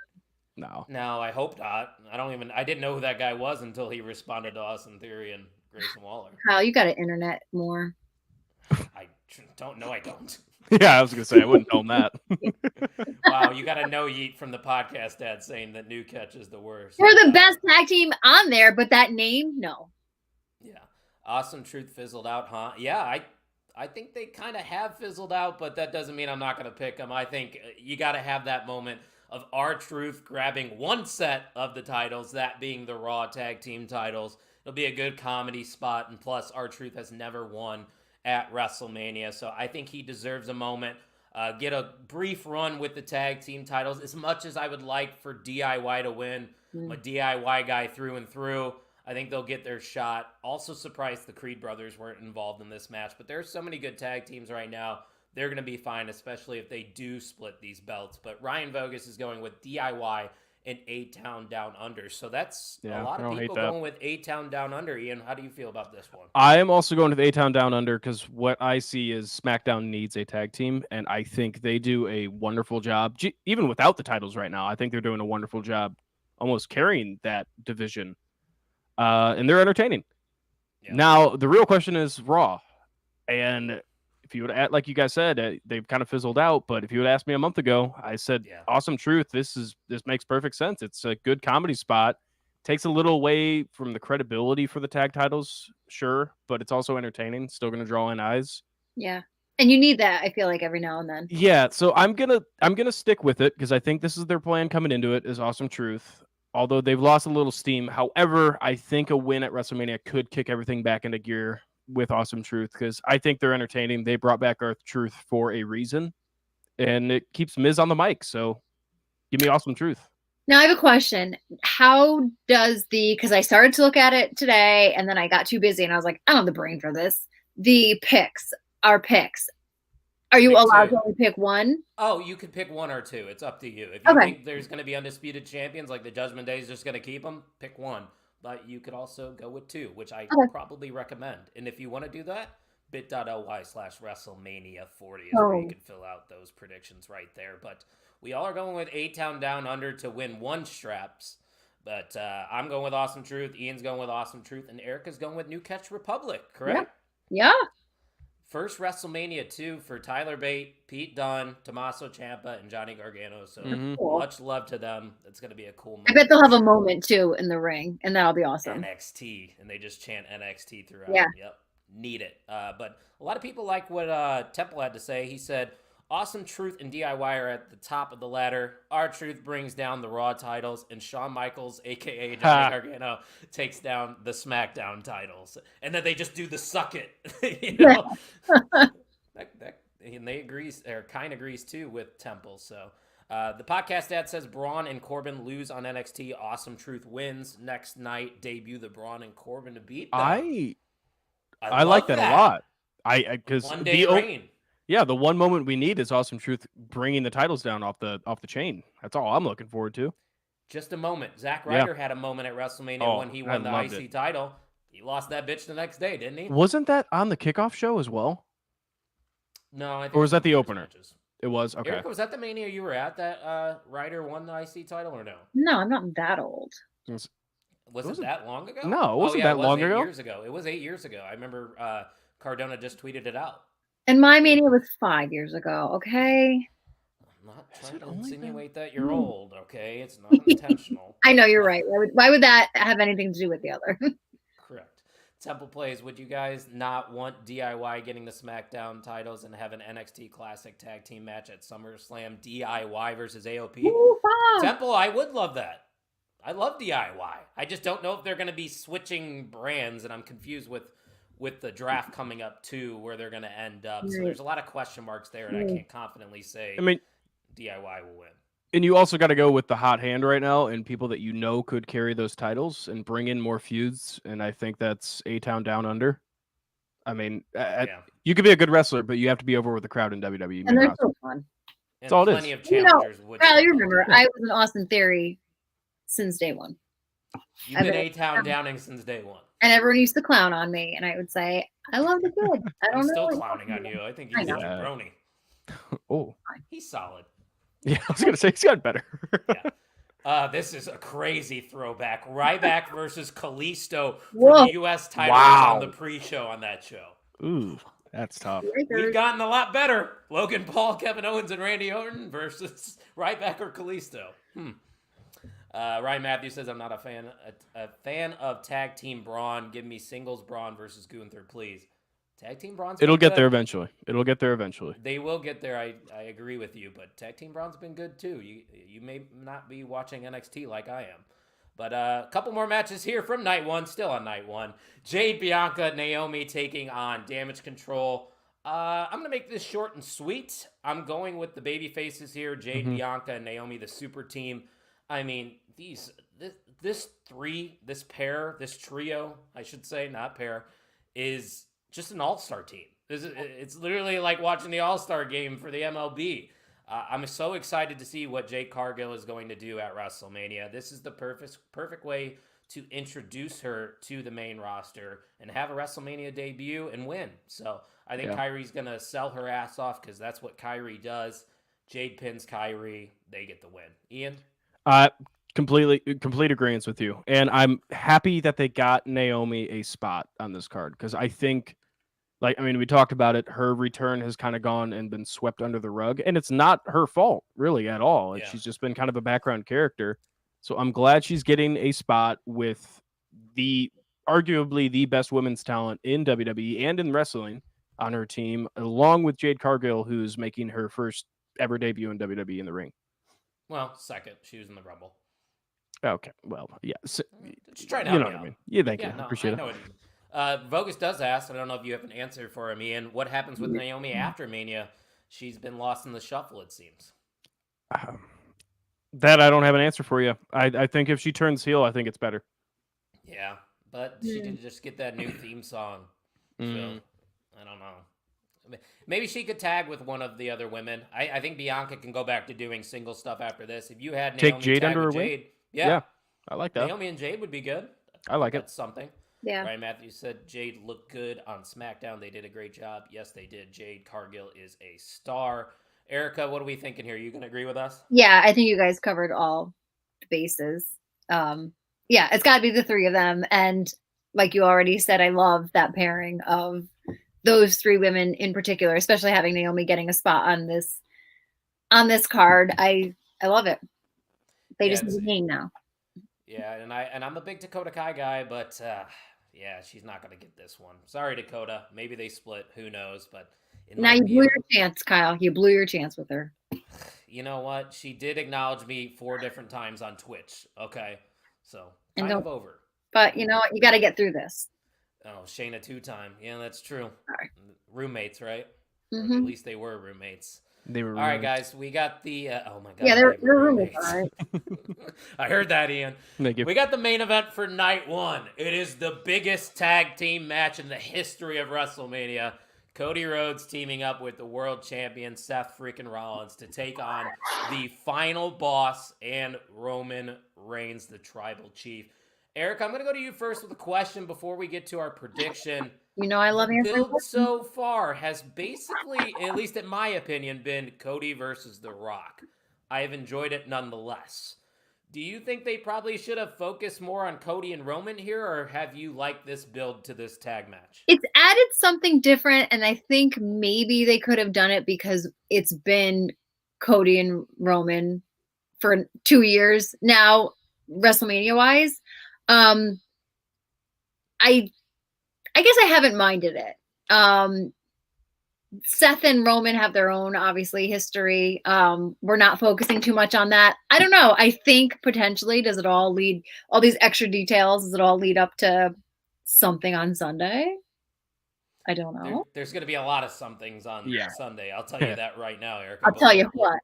No, I hope not. I didn't know who that guy was until he responded to Austin Theory and Grayson Waller. Kyle, you got to internet more. I don't know. I don't. Yeah, I was going to say, I wouldn't know that. Wow, you got to know Yeet from the podcast dad saying that New Catch is the worst. They're the best tag team on there, but that name, no. Yeah. Awesome Truth fizzled out, huh? Yeah, I think they kind of have fizzled out, but that doesn't mean I'm not going to pick them. I think you got to have that moment of R-Truth grabbing one set of the titles, that being the Raw tag team titles. It'll be a good comedy spot, and plus R-Truth has never won at WrestleMania, so I think he deserves a moment. Get a brief run with the tag team titles. As much as I would like for DIY to win, I'm a DIY guy through and through. I think they'll get their shot. Also surprised the Creed brothers weren't involved in this match, but there's so many good tag teams right now. They're going to be fine, especially if they do split these belts. But Ryan Vogus is going with DIY and A-Town Down Under. So that's a lot of people going with A-Town Down Under. Ian, how do you feel about this one? I am also going with A-Town Down Under because what I see is SmackDown needs a tag team, and I think they do a wonderful job. Even without the titles right now, I think they're doing a wonderful job almost carrying that division. And they're entertaining. Yeah. Now, the real question is Raw. And if you would add, like you guys said, they've kind of fizzled out. But if you would ask me a month ago, I said, Awesome Truth. This makes perfect sense. It's a good comedy spot. Takes a little away from the credibility for the tag titles, sure, but it's also entertaining. Still going to draw in eyes. Yeah, and you need that. I feel like every now and then. Yeah, so I'm gonna stick with it because I think this is their plan coming into it. Is Awesome Truth. Although they've lost a little steam. However, I think a win at WrestleMania could kick everything back into gear with Awesome Truth because I think they're entertaining. They brought back R-Truth for a reason, and it keeps Miz on the mic. So give me Awesome Truth. Now I have a question. How does because I started to look at it today and then I got too busy and I was like, I don't have the brain for this. The picks. Are you allowed to only pick one? Oh, you can pick one or two. It's up to you. If you think there's going to be undisputed champions, like the Judgment Day is just going to keep them, pick one. But you could also go with two, which I probably recommend. And if you want to do that, bit.ly/WrestleMania40 is where you can fill out those predictions right there. But we all are going with A-Town Down Under to win one straps. But I'm going with Awesome Truth. Ian's going with Awesome Truth. And Erica's going with New Catch Republic, correct? Yeah. First WrestleMania 2 for Tyler Bate, Pete Dunne, Tommaso Ciampa, and Johnny Gargano. So much love to them. It's going to be a cool moment. I bet they'll have a moment, too, in the ring, and that'll be awesome. NXT, and they just chant NXT throughout. Yeah. Yep. Need it. But a lot of people like what Temple had to say. He said, Awesome Truth and DIY are at the top of the ladder. R-Truth brings down the Raw titles, and Shawn Michaels, a.k.a. Johnny Gargano, takes down the SmackDown titles. And then they just do the suck it. You know? And they kind of agrees, too, with Temple. So the podcast ad says Braun and Corbin lose on NXT. Awesome Truth wins. Next night, debut the Braun and Corbin to beat them. I like that a lot. Because one day reign. Yeah, the one moment we need is Awesome Truth bringing the titles down off the chain. That's all I'm looking forward to. Just a moment. Zack Ryder had a moment at WrestleMania when he won the IC title. He lost that bitch the next day, didn't he? Wasn't that on the kickoff show as well? No, I think or was that the opener? It was? Okay. Erica, was that the Mania you were at that Ryder won the IC title or no? No, I'm not that old. Was it that long ago? No, it wasn't that long ago. 8 years ago. It was 8 years ago. I remember Cardona just tweeted it out. And my Mania was 5 years ago, okay? I'm not trying to insinuate that you're old, okay? It's not intentional. I know, you're right. Why would that have anything to do with the other? Correct. Temple plays, would you guys not want DIY getting the SmackDown titles and have an NXT Classic tag team match at SummerSlam, DIY versus AOP? Ooh, Temple, I would love that. I love DIY. I just don't know if they're going to be switching brands, and I'm confused with the draft coming up too, where they're going to end up. So there's a lot of question marks there, and I can't confidently say DIY will win. And you also got to go with the hot hand right now and people that you know could carry those titles and bring in more feuds. And I think that's A-Town Down Under. I mean, you could be a good wrestler, but you have to be over with the crowd in WWE. And they're so fun. That's all it is. Of challengers Kyle, you remember, I was an Austin Theory since day one. You've been A-Town Downing since day one. And everyone used to clown on me, and I would say, I love the kid. I don't know. Still clowning on you. I think he's a jabroni. Oh. He's solid. Yeah, I was going to say, he's got better. This is a crazy throwback. Ryback versus Kalisto for the U.S. title on the pre-show on that show. Ooh, that's tough. We've gotten a lot better. Logan Paul, Kevin Owens, and Randy Orton versus Ryback or Kalisto. Ryan Matthews says, I'm not a fan of tag team Braun. Give me singles Braun versus Gunther, please. Tag team Braun's It'll get good. there eventually. It'll get there eventually. They will get there. I agree with you, but tag team Braun's been good too. You may not be watching NXT like I am. But a couple more matches here from night one, still on night one. Jade, Bianca, Naomi taking on Damage Control. I'm going to make this short and sweet. I'm going with the baby faces here, Jade, Bianca, and Naomi, the super team. I mean, this pair, this trio, I should say, not pair, is just an all-star team. It's literally like watching the all-star game for the MLB. I'm so excited to see what Jade Cargill is going to do at WrestleMania. This is the perfect way to introduce her to the main roster and have a WrestleMania debut and win. So I think Kyrie's going to sell her ass off because that's what Kyrie does. Jade pins Kyrie. They get the win. Ian? Complete agreement with you. And I'm happy that they got Naomi a spot on this card because I think, we talked about it. Her return has kind of gone and been swept under the rug, and it's not her fault really at all. She's just been kind of a background character. So I'm glad she's getting a spot with arguably the best women's talent in WWE and in wrestling on her team, along with Jade Cargill, who's making her first ever debut in WWE in the ring. Well, second. She was in the Rumble. Okay. Well, yeah. So, just try to help me out. What I mean. Yeah, thank you. I appreciate it. Vogus does ask, I don't know if you have an answer for him, Ian, what happens with Naomi after Mania? She's been lost in the shuffle, it seems. That I don't have an answer for you. I think if she turns heel, I think it's better. Yeah, but she did just get that new theme song. So, I don't know. Maybe she could tag with one of the other women. I think Bianca can go back to doing single stuff after this. If you had Naomi take Jade under her wing? Yeah, I like that. Naomi and Jade would be good. I like That's something. Yeah. Ryan Matthews said Jade looked good on SmackDown. They did a great job. Yes, they did. Jade Cargill is a star. Erica, what are we thinking here? You can agree with us? Yeah, I think you guys covered all the bases. It's got to be the three of them. And like you already said, I love that pairing of those three women in particular, especially having Naomi getting a spot on this card. I love it. They just need a name now. Yeah, and I'm a big Dakota Kai guy, but she's not going to get this one. Sorry, Dakota. Maybe they split. Who knows? But now you blew your chance, Kyle. You blew your chance with her. You know what? She did acknowledge me 4 different times on Twitch. Okay, so kind of over. But you know what? You got to get through this. Oh, Shayna 2-time. Yeah, that's true. Right. Roommates, right? Mm-hmm. Or at least they were roommates. They were. All right, guys. We got the. Oh my god. Yeah, they're roommates. All right. I heard that, Ian. Thank you. We got the main event for night one. It is the biggest tag team match in the history of WrestleMania. Cody Rhodes teaming up with the world champion Seth freaking Rollins to take on the final boss and Roman Reigns, the tribal chief. Eric, I'm going to go to you first with a question before we get to our prediction. You know I love The answering build questions. so far has basically, at least in my opinion, been Cody versus The Rock. I have enjoyed it nonetheless. Do you think they probably should have focused more on Cody and Roman here, or have you liked this build to this tag match? It's added something different, and I think maybe they could have done it because it's been Cody and Roman for 2 years now, WrestleMania wise. I guess I haven't minded it. Seth and Roman have their own, obviously, history. We're not focusing too much on that. I don't know. I think potentially, does it all lead, all these extra details, does it all lead up to something on Sunday? I don't know. There's going to be a lot of somethings on Sunday. I'll tell you that right now, Eric. I'll tell you what.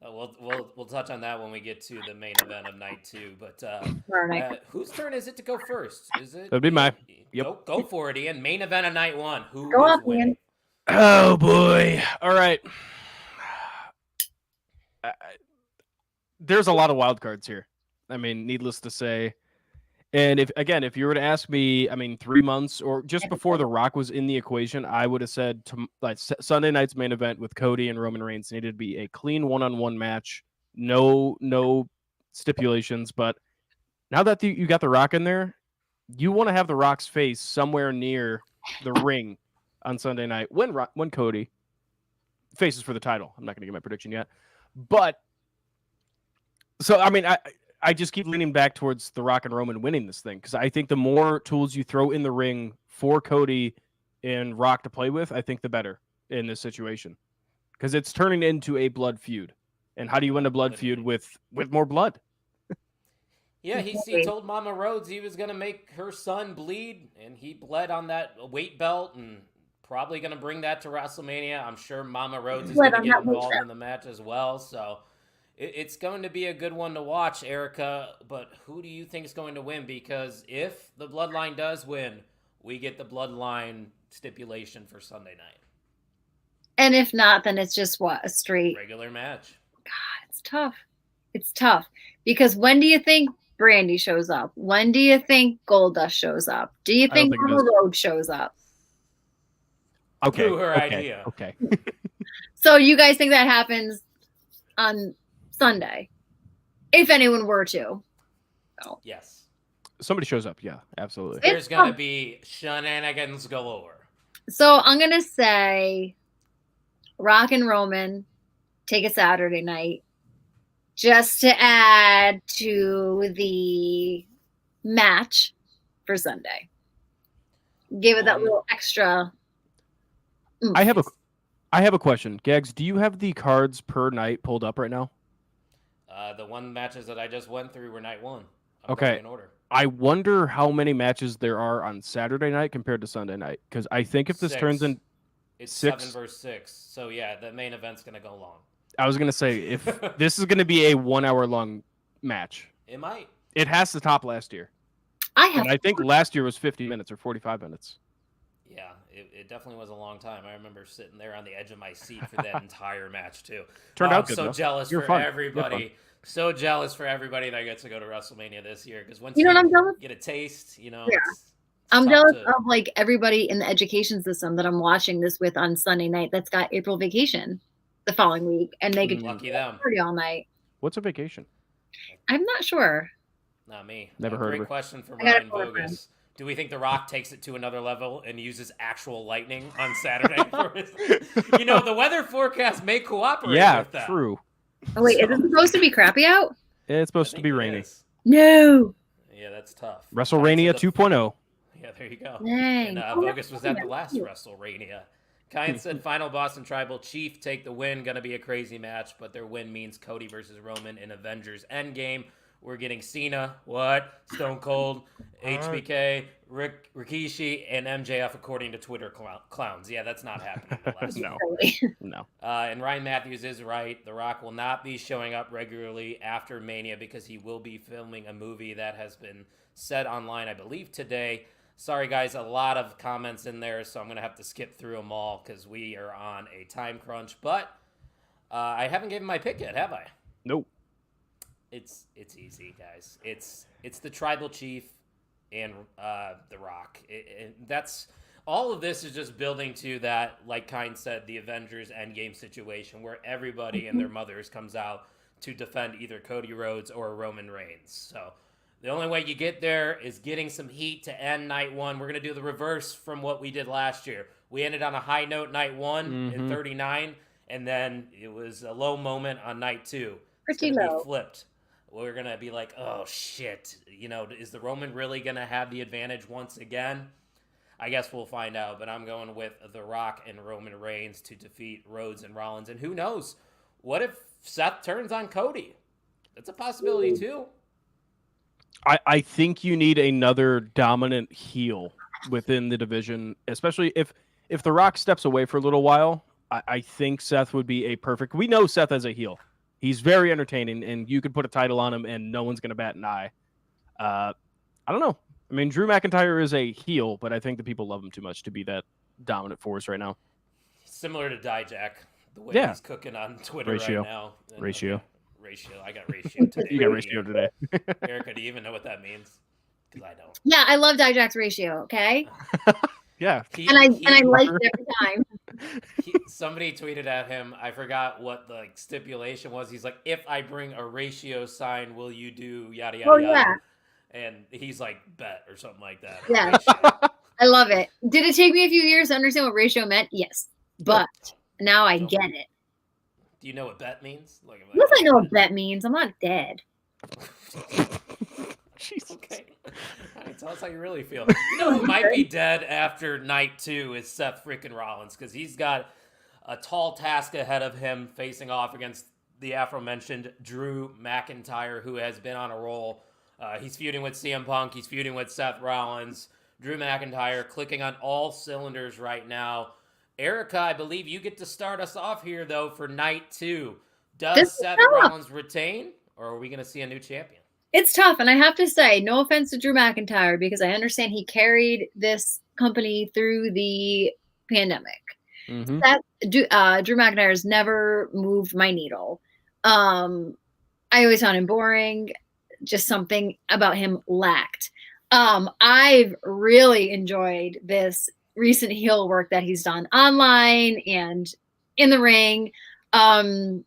We'll touch on that when we get to the main event of night 2. But whose turn is it to go first? Is it? That'd be mine. Yep. Go for it, Ian. Main event of night 1. Who Go is up, winning? Ian. Oh boy! All right. There's a lot of wild cards here. I mean, needless to say. And if you were to ask me, I mean, 3 months or just before The Rock was in the equation, I would have said Sunday night's main event with Cody and Roman Reigns needed to be a clean one-on-one match, no stipulations. But now that you got The Rock in there, you want to have The Rock's face somewhere near the ring on Sunday night when Cody faces for the title. I'm not going to give my prediction yet, but so I mean, I just keep leaning back towards The Rock and Roman winning this thing because I think the more tools you throw in the ring for Cody and Rock to play with, I think the better in this situation because it's turning into a blood feud. And how do you win a blood feud with more blood? Yeah, he told Mama Rhodes he was going to make her son bleed, and he bled on that weight belt and probably going to bring that to WrestleMania. I'm sure Mama Rhodes is going to get involved in the match as well. So it's going to be a good one to watch, Erica. But who do you think is going to win? Because if the Bloodline does win, we get the Bloodline stipulation for Sunday night. And if not, then it's just a straight regular match. God, it's tough. It's tough because when do you think Brandy shows up? When do you think Goldust shows up? Do you think Mama Rhodes shows up? Okay. Her idea. Okay. So you guys think that happens on Sunday? If anyone were to. Oh. Yes. Somebody shows up. Yeah, absolutely. There's going to be shenanigans galore. So I'm going to say Rock and Roman take a Saturday night just to add to the match for Sunday. Give it that little extra. I have a question. Gags, do you have the cards per night pulled up right now? The one matches that I just went through were night 1. Okay. In order. I wonder how many matches there are on Saturday night compared to Sunday night. Because I think if this turns in... It's 6 versus 6. So, yeah, the main event's going to go long. I was going to say, if this is going to be a 1 hour long match. It might. It has to top last year. I think last year was 50 minutes or 45 minutes. Yeah, it definitely was a long time. I remember sitting there on the edge of my seat for that entire match, too. Turned out good, so though. Jealous You're for fun. everybody. So jealous for everybody that gets to go to WrestleMania this year. Because once you know what I'm jealous? Get a taste, Yeah. I'm jealous of like everybody in the education system that I'm watching this with on Sunday night that's got April vacation the following week, and they could lucky them party all night. What's a vacation? I'm not sure. Not me. Never heard of it. Great question from Ryan Bogus. Do we think The Rock takes it to another level and uses actual lightning on Saturday? The weather forecast may cooperate with that. Yeah, true. Oh, wait, is it supposed to be crappy out? It's supposed to be rainy. No. Yeah, that's tough. WrestleMania 2.0. Yeah, there you go. Dang. And Bogus was at the last WrestleMania. Kyan said Final Boston Tribal Chief take the win. Going to be a crazy match, but their win means Cody versus Roman in Avengers Endgame. We're getting Cena, Stone Cold, HBK, Rikishi, and MJF according to Twitter clowns. Yeah, that's not happening. The last No. And Ryan Matthews is right. The Rock will not be showing up regularly after Mania because he will be filming a movie that has been said online, I believe, today. Sorry, guys, a lot of comments in there, so I'm going to have to skip through them all because we are on a time crunch. But I haven't given my pick yet, have I? Nope. It's easy, guys. It's the Tribal Chief and The Rock. That's all of this is just building to that, like Kind said, the Avengers Endgame situation where everybody and their mothers comes out to defend either Cody Rhodes or Roman Reigns. So the only way you get there is getting some heat to end night one. We're going to do the reverse from what we did last year. We ended on a high note night one in 39, and then it was a low moment on night two. Pretty it's gonna low. Be flipped. We're going to be like, oh, shit. Is the Roman really going to have the advantage once again? I guess we'll find out, but I'm going with The Rock and Roman Reigns to defeat Rhodes and Rollins. And who knows? What if Seth turns on Cody? That's a possibility, too. I think you need another dominant heel within the division, especially if The Rock steps away for a little while. I think Seth would be a perfect... We know Seth as a heel. He's very entertaining, and you could put a title on him, and no one's going to bat an eye. I don't know. I mean, Drew McIntyre is a heel, but I think the people love him too much to be that dominant force right now. Similar to Dijak, the way he's cooking on Twitter right now. Ratio. I got ratio today. You got ratio today. Erica, do you even know what that means? Because I don't. Yeah, I love Dijak's ratio, okay? Yeah. And I like it every time. Somebody tweeted at him, I forgot what the stipulation was. He's like, if I bring a ratio sign, will you do yada, yada, yada? Yeah. And he's like, bet, or something like that. Yeah. I love it. Did it take me a few years to understand what ratio meant? Yes. But now I get it. Do you know what bet means? Yes, I know what bet means. I'm not dead. Jesus. Okay. All right, tell us how you really feel. You know who might be dead after night two is Seth freaking Rollins, because he's got a tall task ahead of him facing off against the aforementioned Drew McIntyre, who has been on a roll. He's feuding with CM Punk. He's feuding with Seth Rollins. Drew McIntyre clicking on all cylinders right now. Erica, I believe you get to start us off here, though, for night two. Does Seth Rollins retain, or are we going to see a new champion? It's tough, and I have to say, no offense to Drew McIntyre, because I understand he carried this company through the pandemic. Mm-hmm. Drew McIntyre has never moved my needle. I always found him boring. Just something about him lacked. I've really enjoyed this recent heel work that he's done online and in the ring. And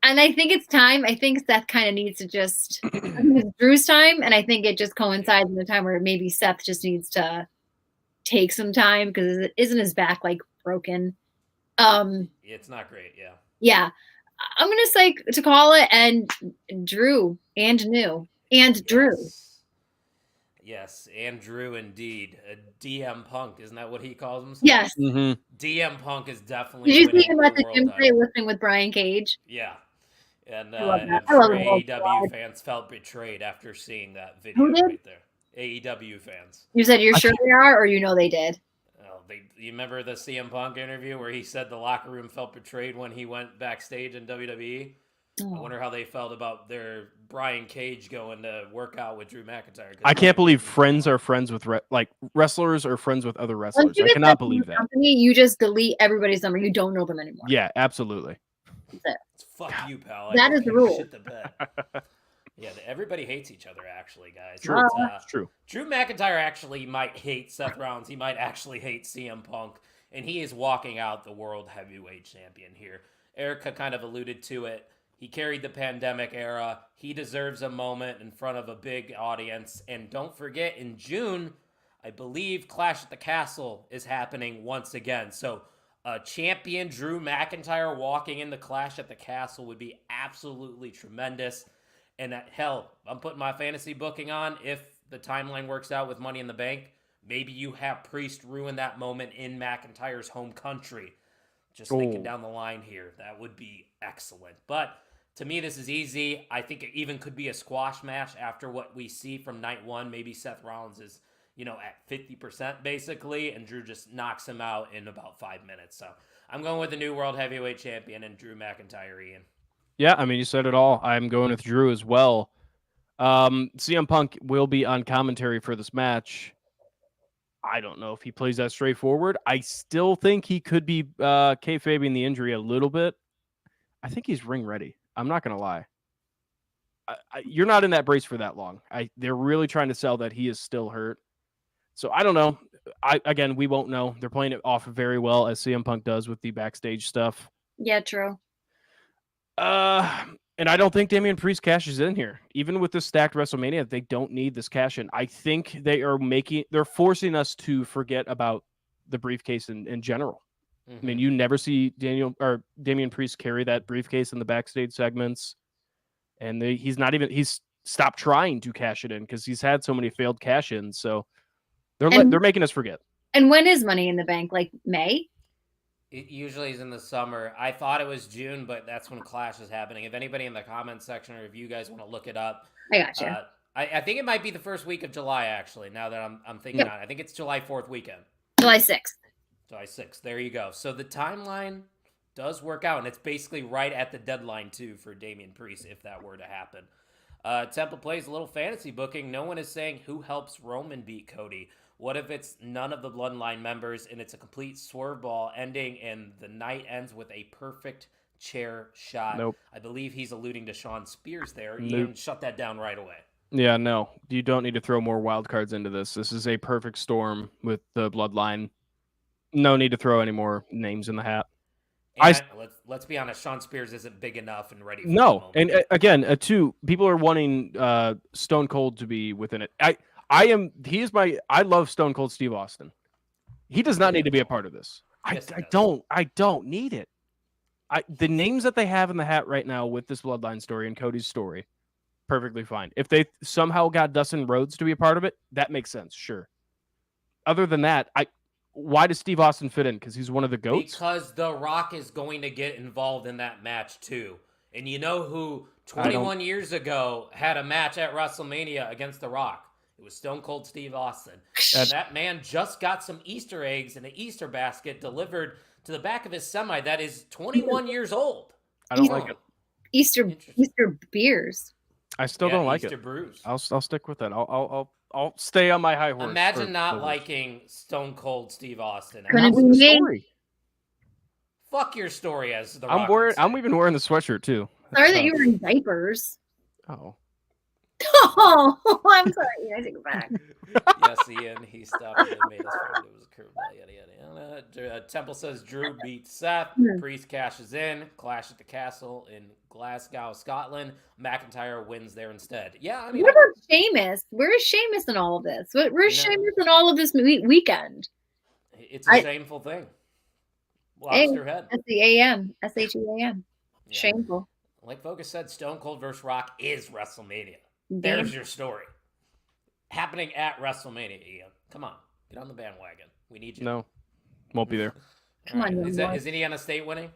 I think it's time. I think Seth kind of needs to just, I think it's Drew's time. And I think it just coincides in the time where maybe Seth just needs to take some time, because isn't his back like broken? It's not great. Yeah. Yeah. I'm going to say to call it, and Drew and New and Drew. Yes, and Drew indeed. DM Punk, isn't that what he calls himself? Yes. Mm-hmm. DM Punk is definitely. Did you see him at the gym today listening with Brian Cage? Yeah. And AEW fans felt betrayed after seeing that video right there. AEW fans. You said you're sure they are, or you know they did? You remember the CM Punk interview where he said the locker room felt betrayed when he went backstage in WWE? Oh. I wonder how they felt about their Brian Cage going to work out with Drew McIntyre. I can't believe friends are friends with wrestlers are friends with other wrestlers. I cannot believe that. Company, you just delete everybody's number. You don't know them anymore. Yeah, absolutely. Fuck you, pal. That is the rule. Shit the bed. Yeah, everybody hates each other, actually, guys. True. It's true. Drew McIntyre actually might hate Seth Rollins. He might actually hate CM Punk. And he is walking out the World Heavyweight Champion here. Erica kind of alluded to it. He carried the pandemic era. He deserves a moment in front of a big audience. And don't forget, in June, I believe Clash at the Castle is happening once again. So champion Drew McIntyre walking in the Clash at the Castle would be absolutely tremendous. And hell, I'm putting my fantasy booking on. If the timeline works out with Money in the Bank, maybe you have Priest ruin that moment in McIntyre's home country. Just thinking down the line here, that would be excellent. But to me, this is easy. I think it even could be a squash match after what we see from night one. Maybe Seth Rollins is, at 50% basically, and Drew just knocks him out in about 5 minutes. So I'm going with the new World Heavyweight Champion and Drew McIntyre, Ian. Yeah, I mean, you said it all. I'm going with Drew as well. CM Punk will be on commentary for this match. I don't know if he plays that straightforward. I still think he could be kayfabing the injury a little bit. I think he's ring ready. I'm not going to lie. you're not in that brace for that long. They're really trying to sell that he is still hurt. So I don't know. Again, we won't know. They're playing it off very well, as CM Punk does with the backstage stuff. Yeah, true. And I don't think Damian Priest cashes in here. Even with this stacked WrestleMania, they don't need this cash in. I think they're forcing us to forget about the briefcase in general. I mean, you never see Damian Priest carry that briefcase in the backstage segments. And he's stopped trying to cash it in because he's had so many failed cash ins. So they're making us forget. And when is Money in the Bank? Like May? It usually is in the summer. I thought it was June, but that's when Clash is happening. If anybody in the comments section or if you guys want to look it up, I gotcha. I think it might be the first week of July, actually, now that I'm thinking on it. I think it's July 4th weekend. July 6th. July 6th. There you go. So the timeline does work out, and it's basically right at the deadline, too, for Damian Priest, if that were to happen. Temple plays a little fantasy booking. No one is saying who helps Roman beat Cody. What if it's none of the Bloodline members, and it's a complete swerve ball ending, and the night ends with a perfect chair shot? Nope. I believe he's alluding to Shawn Spears there. Nope. Ian, shut that down right away. Yeah, no. You don't need to throw more wild cards into this. This is a perfect storm with the Bloodline. No need to throw any more names in the hat. And let's be honest, Shawn Spears isn't big enough and ready for No, and again, people are wanting Stone Cold to be within it. I love Stone Cold Steve Austin. He does not need to be a part of this. Yes, I don't need it. The names that they have in the hat right now with this Bloodline story and Cody's story, perfectly fine. If they somehow got Dustin Rhodes to be a part of it, that makes sense, sure. Other than that, why does Steve Austin fit in? Because he's one of the GOATs? Because The Rock is going to get involved in that match too. And you know who 21 years ago had a match at WrestleMania against The Rock? It was Stone Cold Steve Austin. And that man just got some Easter eggs in an Easter basket delivered to the back of his semi that is 21 years old. I don't like it. Easter beers. I still don't like Easter it. Brews. I'll stick with that. I'll stay on my high horse. Imagine not liking Stone Cold Steve Austin. Not with the story. Fuck your story, as The Rock I'm even wearing the sweatshirt too. Sorry that you were in diapers. Oh. Oh, I'm sorry. I take it back. Yes, Ian, he stopped it and made us feel it was a curveball. Yada yada. Temple says Drew beats Seth. Priest cashes in. Clash at the Castle in Glasgow, Scotland. McIntyre wins there instead. Yeah, I mean, what about Sheamus? Where is Sheamus in all of this? Where's Sheamus in all of this weekend? It's a shameful thing. Lobster head. S-E-A-M. S-H-E-A-M. Yeah. Shameful. Like Focus said, Stone Cold vs. Rock is WrestleMania. There's your story. Happening at WrestleMania, Ian. Come on. Get on the bandwagon. We need you. No. Won't be there. Come on. Is Indiana State winning?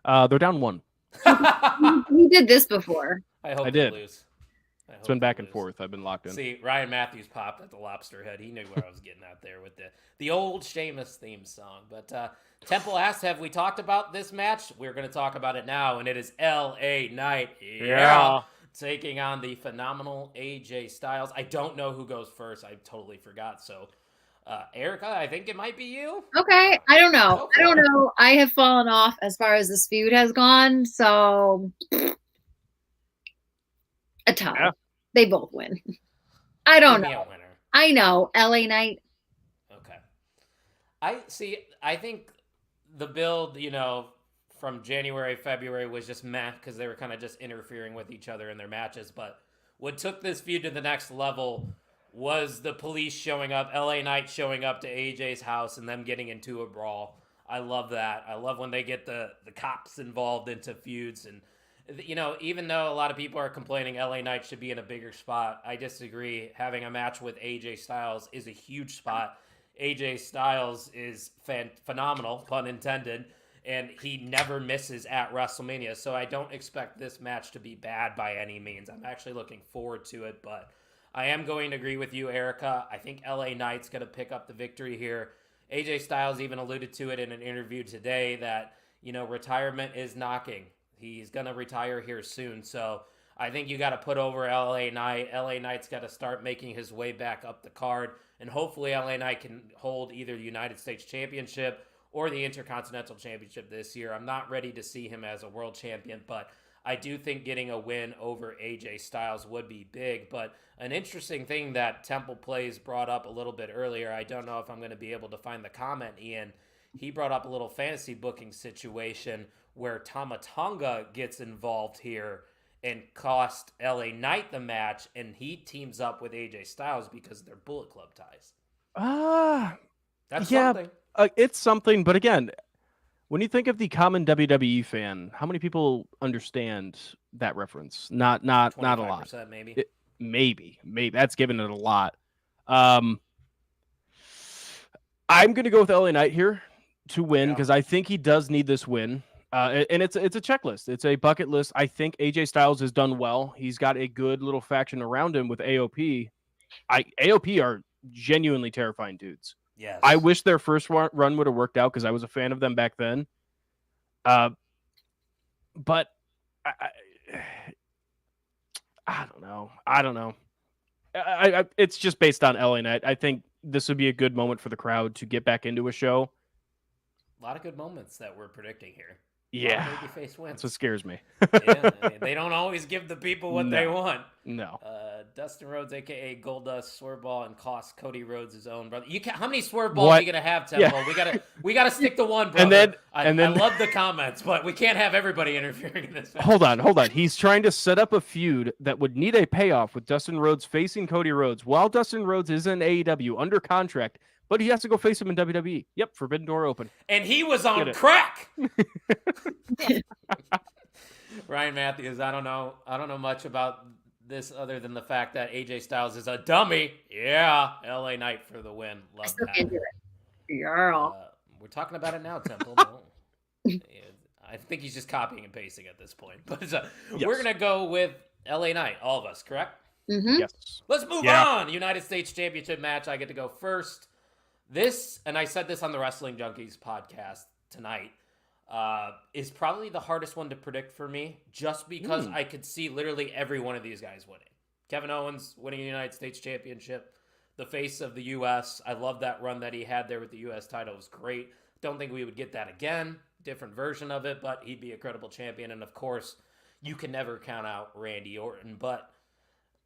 They're down 1. We did this before. I hope I did. They lose. It's been back and forth. I've been locked in. See, Ryan Matthews popped at the lobster head. He knew where I was getting at there with the old Sheamus theme song. But Temple asked, have we talked about this match? We're going to talk about it now, and it is L.A. Knight. Yeah. Taking on the phenomenal AJ Styles. I don't know who goes first. I totally forgot. So, Erica, I think it might be you. Okay. I don't know. I have fallen off as far as this feud has gone. So, a tie. Yeah. They both win. I don't know. I know. LA Knight. Okay. I think the build, from January, February was just meh because they were kind of just interfering with each other in their matches. But what took this feud to the next level was the police showing up, LA Knight showing up to AJ's house and them getting into a brawl. I love that. I love when they get the cops involved into feuds. And, even though a lot of people are complaining LA Knight should be in a bigger spot, I disagree. Having a match with AJ Styles is a huge spot. AJ Styles is phenomenal, pun intended. And he never misses at WrestleMania. So I don't expect this match to be bad by any means. I'm actually looking forward to it. But I am going to agree with you, Erica. I think LA Knight's going to pick up the victory here. AJ Styles even alluded to it in an interview today that, retirement is knocking. He's going to retire here soon. So I think you got to put over LA Knight. LA Knight's got to start making his way back up the card. And hopefully LA Knight can hold either the United States Championship or the Intercontinental Championship this year. I'm not ready to see him as a world champion, but I do think getting a win over AJ Styles would be big, but an interesting thing that Temple Plays brought up a little bit earlier, I don't know if I'm going to be able to find the comment, Ian. He brought up a little fantasy booking situation where Tama Tonga gets involved here and cost LA Knight the match, and he teams up with AJ Styles because they're Bullet Club ties. That's something. It's something, but again, when you think of the common WWE fan, how many people understand that reference? Not a lot. Maybe. Maybe that's giving it a lot. I'm going to go with LA Knight here to win because I think he does need this win. And it's a checklist. It's a bucket list. I think AJ Styles has done well. He's got a good little faction around him with AOP. AOP are genuinely terrifying dudes. Yes. I wish their first run would have worked out because I was a fan of them back then. But I don't know. It's just based on LA Knight. I think this would be a good moment for the crowd to get back into a show. A lot of good moments that we're predicting here. Yeah. Babyface wins. That's what scares me. Yeah, they don't always give the people what they want. No. Dustin Rhodes, a.k.a. Goldust, Swerveball, and cost Cody Rhodes his own brother. How many Swerveballs are you gonna have, Temple? Yeah. We gotta stick to one, brother. I love the comments, but we can't have everybody interfering in this match. Hold on. He's trying to set up a feud that would need a payoff with Dustin Rhodes facing Cody Rhodes while Dustin Rhodes is in AEW under contract. But he has to go face him in WWE. Yep, Forbidden Door open. And he was on crack. Ryan Matthews, I don't know much about this other than the fact that AJ Styles is a dummy. Yeah, LA Knight for the win. Love that. We're talking about it now, Temple. I think he's just copying and pasting at this point. But we're going to go with LA Knight, all of us, correct? Mm-hmm. Yes. Let's move on. United States Championship match. I get to go first. This, and I said this on the Wrestling Junkies podcast tonight, is probably the hardest one to predict for me, just because I could see literally every one of these guys winning. Kevin Owens winning the United States Championship, the face of the U.S. I love that run that he had there with the U.S. title. It was great. Don't think we would get that again. Different version of it, but he'd be a credible champion. And, of course, you can never count out Randy Orton, but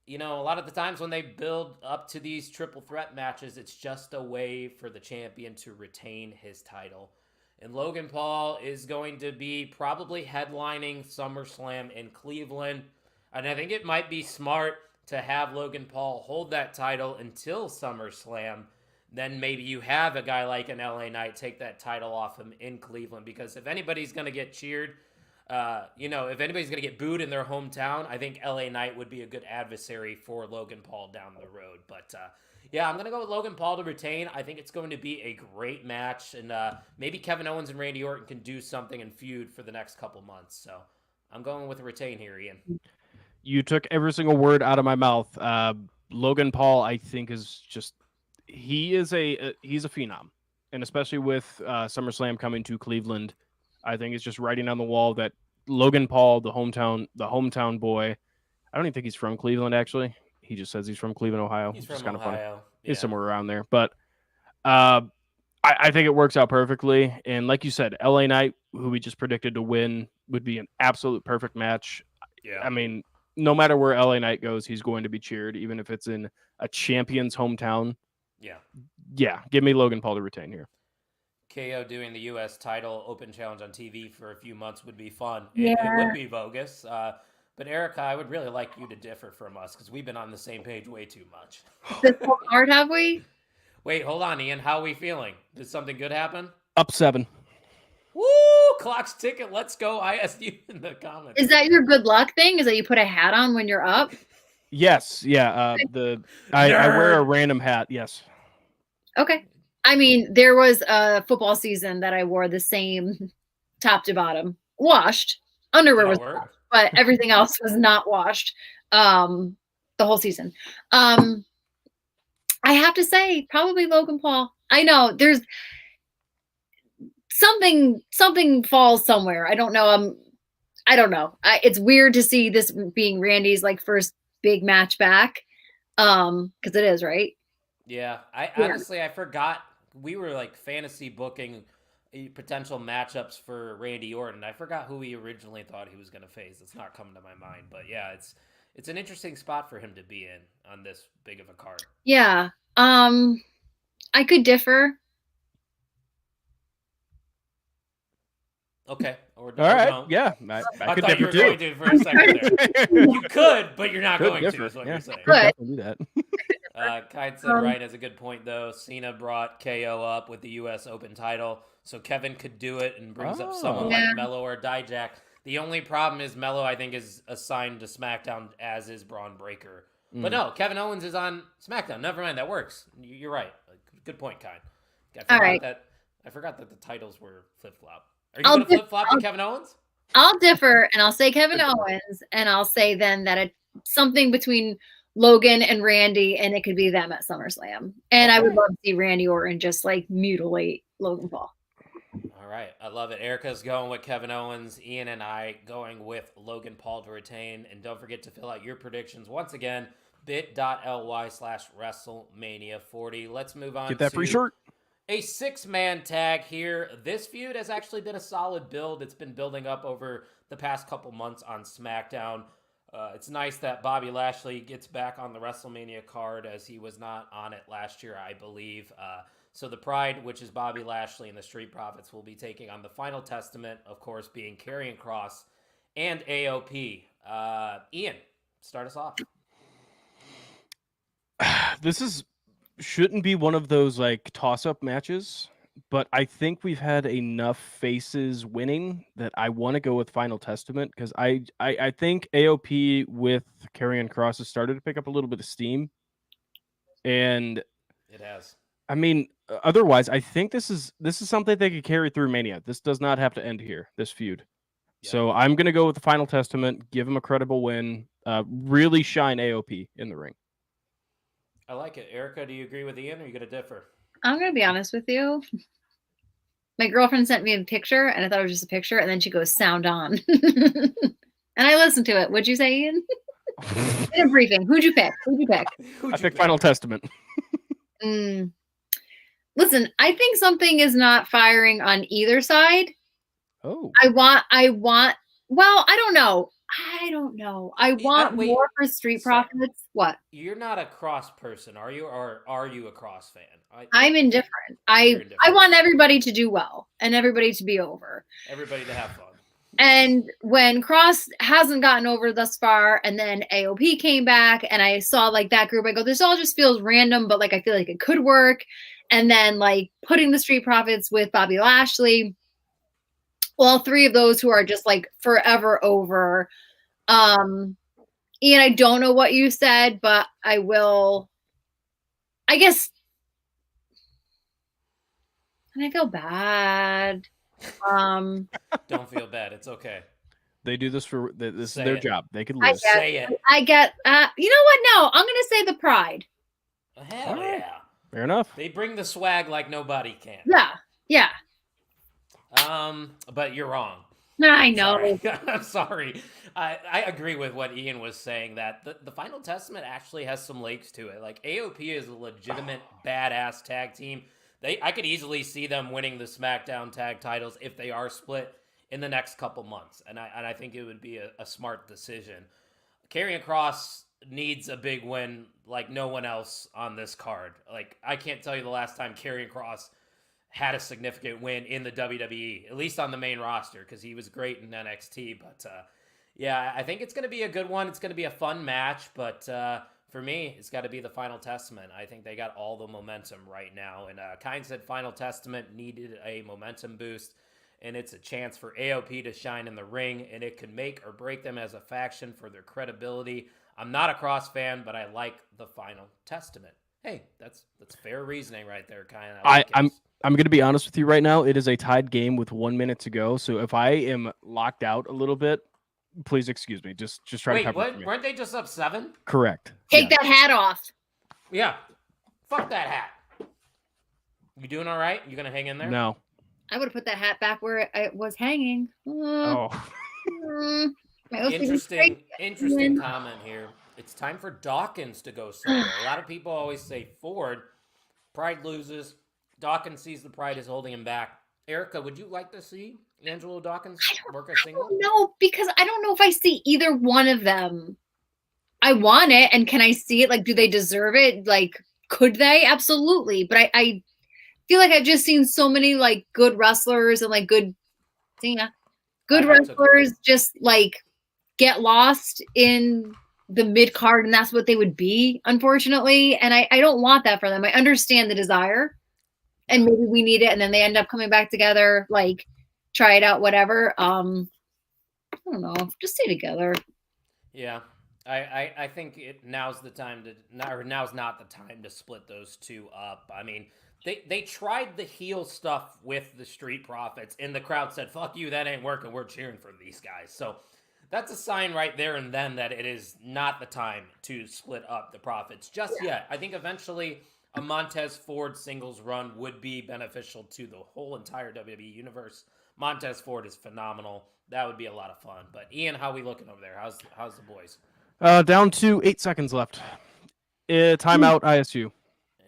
a lot of the times when they build up to these triple threat matches, it's just a way for the champion to retain his title. And Logan Paul is going to be probably headlining SummerSlam in Cleveland. And I think it might be smart to have Logan Paul hold that title until SummerSlam. Then maybe you have a guy like an LA Knight take that title off him in Cleveland. Because if anybody's going to get cheered, if anybody's going to get booed in their hometown, I think LA Knight would be a good adversary for Logan Paul down the road. But, I'm going to go with Logan Paul to retain. I think it's going to be a great match. And maybe Kevin Owens and Randy Orton can do something and feud for the next couple months. So I'm going with a retain here, Ian. You took every single word out of my mouth. Logan Paul, I think, is just he's a phenom. And especially with SummerSlam coming to Cleveland, I think it's just writing on the wall that Logan Paul, the hometown boy. I don't even think he's from Cleveland, actually. He just says he's from Cleveland, Ohio. He's from Ohio. Funny. Yeah. He's somewhere around there. But I think it works out perfectly. And like you said, LA Knight, who we just predicted to win, would be an absolute perfect match. Yeah. I mean, no matter where LA Knight goes, he's going to be cheered, even if it's in a champion's hometown. Yeah. Yeah. Give me Logan Paul to retain here. KO doing the U.S. title open challenge on TV for a few months would be fun. Yeah. It would be bogus. But Erica, I would really like you to differ from us because we've been on the same page way too much. This whole card, have we? Wait, hold on, Ian. How are we feeling? Did something good happen? Up 7. Woo! Clock's ticking. Let's go. ISU in the comments. Is that your good luck thing? Is that you put a hat on when you're up? Yes. Yeah. I wear a random hat. Yes. Okay. I mean, there was a football season that I wore the same top to bottom, washed. Underwear was washed, but everything else was not washed the whole season. I have to say, probably Logan Paul. I know there's something falls somewhere. I don't know. I don't know. It's weird to see this being Randy's first big match back, because it is, right? Yeah. Honestly, I forgot we were fantasy booking potential matchups for Randy Orton. I forgot who he originally thought he was going to face. It's not coming to my mind, but yeah, it's an interesting spot for him to be in on this big of a card. Yeah. I could differ. Okay. All right. No. Yeah. I could thought you differ were going too. to for a second there. You could, but you're not going differ. to, is what you're saying. Could definitely do that. Kite said Ryan has a good point, though. Cena brought KO up with the U.S. Open title, so Kevin could do it and brings up someone like Mello or Dijak. The only problem is Mello, I think, is assigned to SmackDown, as is Braun Breaker. But no, Kevin Owens is on SmackDown. Never mind, that works. You're right. Good point, Kite. I forgot that the titles were flip-flop. Are you going to flip-flop to Kevin Owens? I'll differ, and I'll say Kevin Owens, and I'll say then that it's something between Logan and Randy, and it could be them at SummerSlam. And I would love to see Randy Orton just like mutilate Logan Paul. All right. I love it. Erica's going with Kevin Owens. Ian and I going with Logan Paul to retain. And don't forget to fill out your predictions once again, bit.ly/WrestleMania40. Let's move on. Get that free shirt. A 6-man tag here. This feud has actually been a solid build. It's been building up over the past couple months on SmackDown. It's nice that Bobby Lashley gets back on the WrestleMania card, as he was not on it last year, I believe. So the Pride, which is Bobby Lashley and the Street Profits, will be taking on the Final Testament, of course, being Karrion Kross and AOP. Ian, start us off. This shouldn't be one of those like toss-up matches, but I think we've had enough faces winning that I want to go with Final Testament, because I think AOP with Karrion Kross has started to pick up a little bit of steam. And it has. I mean, otherwise, I think this is something they could carry through Mania. This does not have to end here, this feud. Yeah. So I'm going to go with the Final Testament, give him a credible win, really shine AOP in the ring. I like it. Erica, do you agree with Ian, or are you going to differ? I'm going to be honest with you. My girlfriend sent me a picture, and I thought it was just a picture, and then she goes, sound on. And I listened to it. What'd you say, Ian? In a briefing. Who'd you pick? I picked Final Testament. Listen, I think something is not firing on either side. Oh. I want, well, I don't know. I want more for Street Profits. What? You're not a Cross person, are you? Or are you a Cross fan? I'm indifferent. I want everybody to do well and everybody to be over. Everybody to have fun. And when Cross hasn't gotten over thus far, and then AOP came back, and I saw like that group, I go, this all just feels random, but like I feel like it could work. And then like putting the Street Profits with Bobby Lashley, all three of those who are just like forever over. Ian, I don't know what you said, but I guess, and I feel bad. Don't feel bad. It's okay. They do this for this is their job. They could lose. Say it. I get. You know what? No, I'm gonna say the Pride. Hell yeah. Fair enough. They bring the swag like nobody can. Yeah. But you're wrong. I know. I'm sorry. I agree with what Ian was saying, that the Final Testament actually has some legs to it. Like, AOP is a legitimate badass tag team. I could easily see them winning the SmackDown tag titles if they are split in the next couple months. And I think it would be a smart decision. Karrion Kross needs a big win like no one else on this card. Like, I can't tell you the last time Karrion Kross had a significant win in the WWE, at least on the main roster, because he was great in NXT. But yeah, I think it's going to be a good one. It's going to be a fun match, but for me, it's got to be the Final Testament. I think they got all the momentum right now. And Kind said Final Testament needed a momentum boost, and it's a chance for AOP to shine in the ring, and it could make or break them as a faction for their credibility. I'm not a Cross fan, but I like the Final Testament. Hey, that's fair reasoning right there, Kind. I'm going to be honest with you right now. It is a tied game with 1 minute to go. So if I am locked out a little bit, please excuse me. Just try to cover for me. Weren't they just up 7? Correct. Take that hat off. Yeah. Fuck that hat. You doing all right? You going to hang in there? No. I would have put that hat back where it was hanging. Interesting comment here. It's time for Dawkins to go somewhere. A lot of people always say Ford. Pride loses. Dawkins sees the Pride is holding him back. Erica, would you like to see Angelo Dawkins work a single? No, because I don't know if I see either one of them. I want it, and can I see it? Like, do they deserve it? Like, could they? Absolutely. But I feel like I've just seen so many like good wrestlers and like good wrestlers just like get lost in the mid card, and that's what they would be, unfortunately. And I don't want that for them. I understand the desire, and maybe we need it, and then they end up coming back together, like try it out, whatever. I don't know, just stay together. Yeah. I think now's the time now's not the time to split those two up. I mean, they tried the heel stuff with the Street Profits, and the crowd said, "Fuck you, that ain't working. We're cheering for these guys." So that's a sign right there and then that it is not the time to split up the Profits just yet. I think eventually a Montez Ford singles run would be beneficial to the whole entire WWE universe. Montez Ford is phenomenal. That would be a lot of fun. But Ian, how we looking over there? How's the boys? Down to 8 seconds left. Timeout, ISU.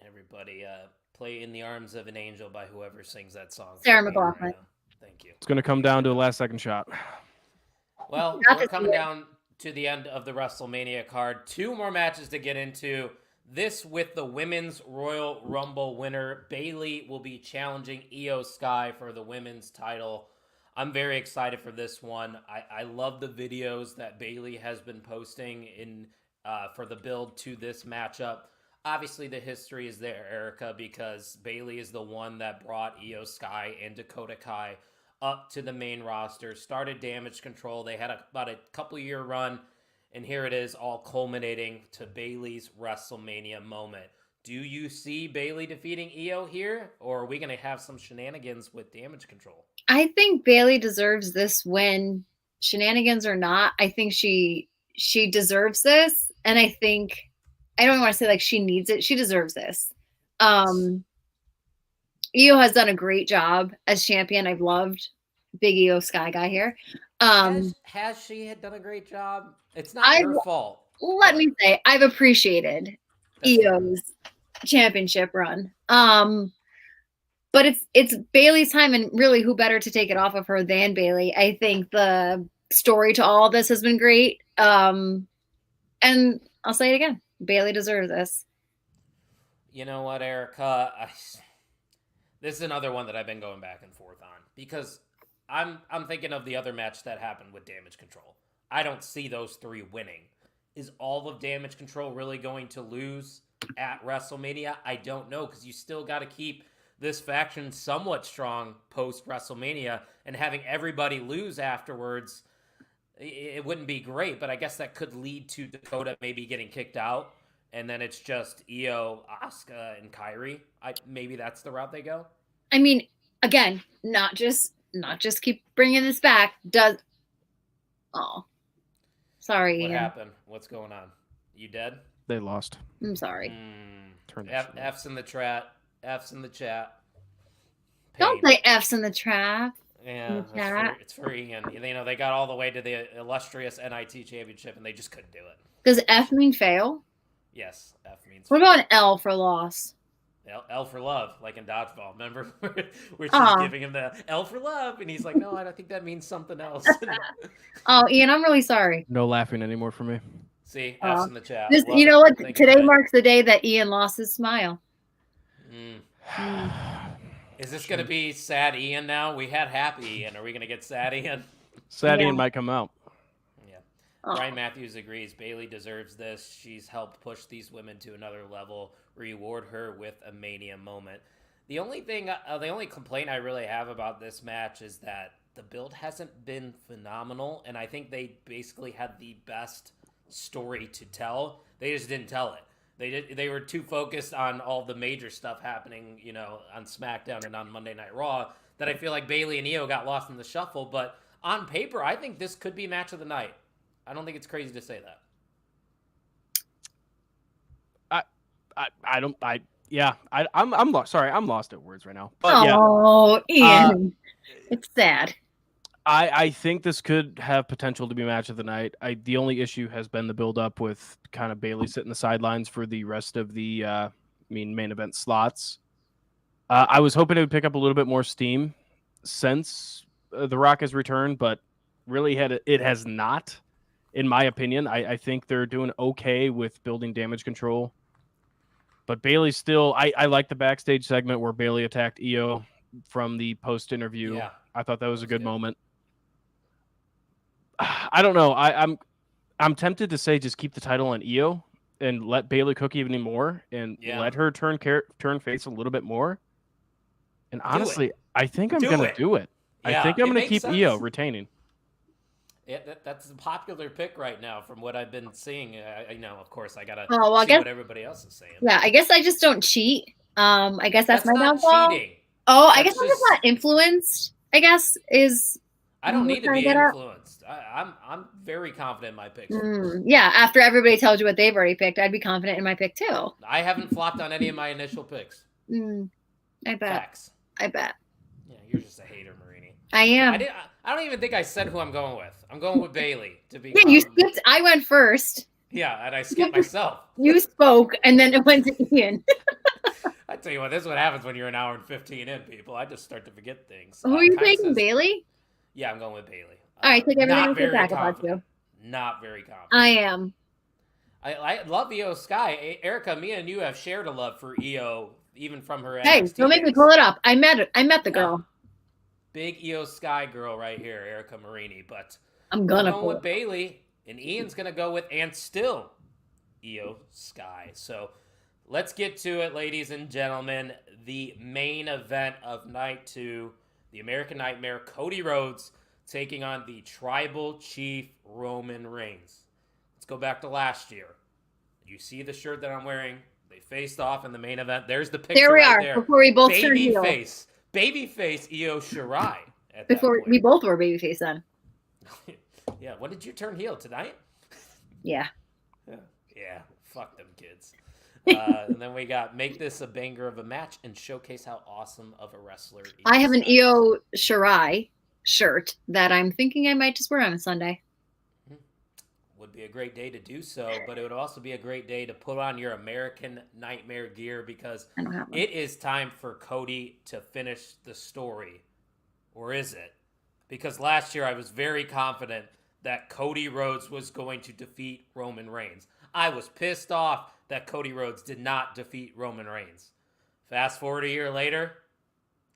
Everybody, play In the Arms of an Angel by whoever sings that song. Sarah McLachlan. Thank you. It's going to come down to a last second shot. Well, we're coming down to the end of the WrestleMania card. 2 more matches to get into. This with the Women's Royal Rumble winner. Bayley will be challenging Iyo Sky for the women's title. I'm very excited for this one. I love the videos that Bayley has been posting for the build to this matchup. Obviously, the history is there, Erica, because Bayley is the one that brought Iyo Sky and Dakota Kai up to the main roster, started Damage Control. They had about a couple-year run, and here it is all culminating to Bayley's WrestleMania moment. Do you see Bayley defeating Iyo here, or are we going to have some shenanigans with Damage Control? I think Bayley deserves this win, shenanigans or not. I think she deserves this, and I think I don't want to say like she needs it. She deserves this. Iyo has done a great job as champion. I've loved big Iyo Sky guy here. Has she done a great job? It's not her fault. Let me say, I've appreciated Iyo's championship run. But it's Bayley's time, and really, who better to take it off of her than Bayley? I think the story to all of this has been great. And I'll say it again. Bayley deserves this. You know what, Erica? This is another one that I've been going back and forth on, because I'm thinking of the other match that happened with Damage Control. I don't see those 3 winning. Is all of Damage Control really going to lose at WrestleMania? I don't know, because you still got to keep this faction somewhat strong post-WrestleMania, and having everybody lose afterwards, it wouldn't be great, but I guess that could lead to Dakota maybe getting kicked out, and then it's just Iyo, Asuka, and Kairi. Maybe that's the route they go. I mean, again, not just keep bringing this back. Sorry. What happened? What's going on? You dead? They lost. I'm sorry. F's in the chat. F's in the chat. Don't say F's in the trap. Yeah, it's for Ian. They got all the way to the illustrious NIT championship, and they just couldn't do it. Does F mean fail? Yes, F means What about an L for loss? L for love, like in dodgeball. Remember where she's giving him the L for love, and he's like, "No, I don't think that means something else." Oh, Ian, I'm really sorry. No laughing anymore for me. See, F's in the chat. You know what? Today marks the day that Ian lost his smile. Is this going to be sad Ian now? We had happy Ian. Are we going to get sad Ian? Sad Ian might come out. Yeah. Brian Matthews agrees. Bayley deserves this. She's helped push these women to another level. Reward her with a Mania moment. The only complaint I really have about this match is that the build hasn't been phenomenal, and I think they basically had the best story to tell. They just didn't tell it. They were too focused on all the major stuff happening, on SmackDown and on Monday Night Raw, that I feel like Bayley and Iyo got lost in the shuffle. But on paper, I think this could be match of the night. I don't think it's crazy to say that. I'm lost. Sorry, I'm lost at words right now. But Ian, it's sad. I think this could have potential to be match of the night. The only issue has been the build up with kind of Bayley sitting the sidelines for the rest of the main event slots. I was hoping it would pick up a little bit more steam since The Rock has returned, but really it has not, in my opinion. I think they're doing okay with building damage control. But Bayley still, I like the backstage segment where Bayley attacked Iyo from the post interview. Yeah, I thought that was a good moment. I don't know. I'm tempted to say just keep the title on Iyo and let Bayley cook even more and let her turn face a little bit more. And honestly, I think I'm going to do it. Yeah, I think I'm going to keep sense. Iyo retaining. Yeah, that's a popular pick right now from what I've been seeing. I know, of course, I gotta see what everybody else is saying. Yeah, I guess I just don't cheat. I guess that's my not downfall. cheating. Oh, I guess I'm just not influenced. I guess is. I don't need to be influenced. I'm very confident in my picks. Yeah, after everybody tells you what they've already picked, I'd be confident in my pick too. I haven't flopped on any of my initial picks. I bet. Facts. I bet. Yeah, you're just a hater, Marini. I am. I don't even think I said who I'm going with. I'm going with Bayley to be. Yeah, you skipped. I went first. Yeah, and I skipped myself. You spoke, and then it went to Ian. I tell you what, this is what happens when you're an hour and 15 in, people. I just start to forget things. Who are you taking, Bayley? Yeah, I'm going with Bayley. All right, take everything back about you. Not very confident. I am. I love Iyo Sky. Erica, me and you have shared a love for Iyo, even from her. Hey, NXT don't make me pull it up. I met the girl. Big Iyo Sky girl right here, Erica Marini. But I'm going with Bayley, and Ian's gonna go with and still Iyo Sky. So let's get to it, ladies and gentlemen. The main event of night 2, the American Nightmare, Cody Rhodes taking on the Tribal Chief Roman Reigns. Let's go back to last year. You see the shirt that I'm wearing? They faced off in the main event. There's the picture. There we right are. there. Before we both turned heel. Babyface Iyo Sky. Before we both were babyface then. Yeah. When did you turn heel? Tonight? Yeah. Yeah. Fuck them kids. And then we got make this a banger of a match and showcase how awesome of a wrestler. I have an Iyo Sky shirt that I'm thinking I might just wear on a Sunday. Would be a great day to do so, but it would also be a great day to put on your American Nightmare gear because it is time for Cody to finish the story. Or is it? Because last year I was very confident that Cody Rhodes was going to defeat Roman Reigns. I was pissed off that Cody Rhodes did not defeat Roman Reigns. Fast forward a year later,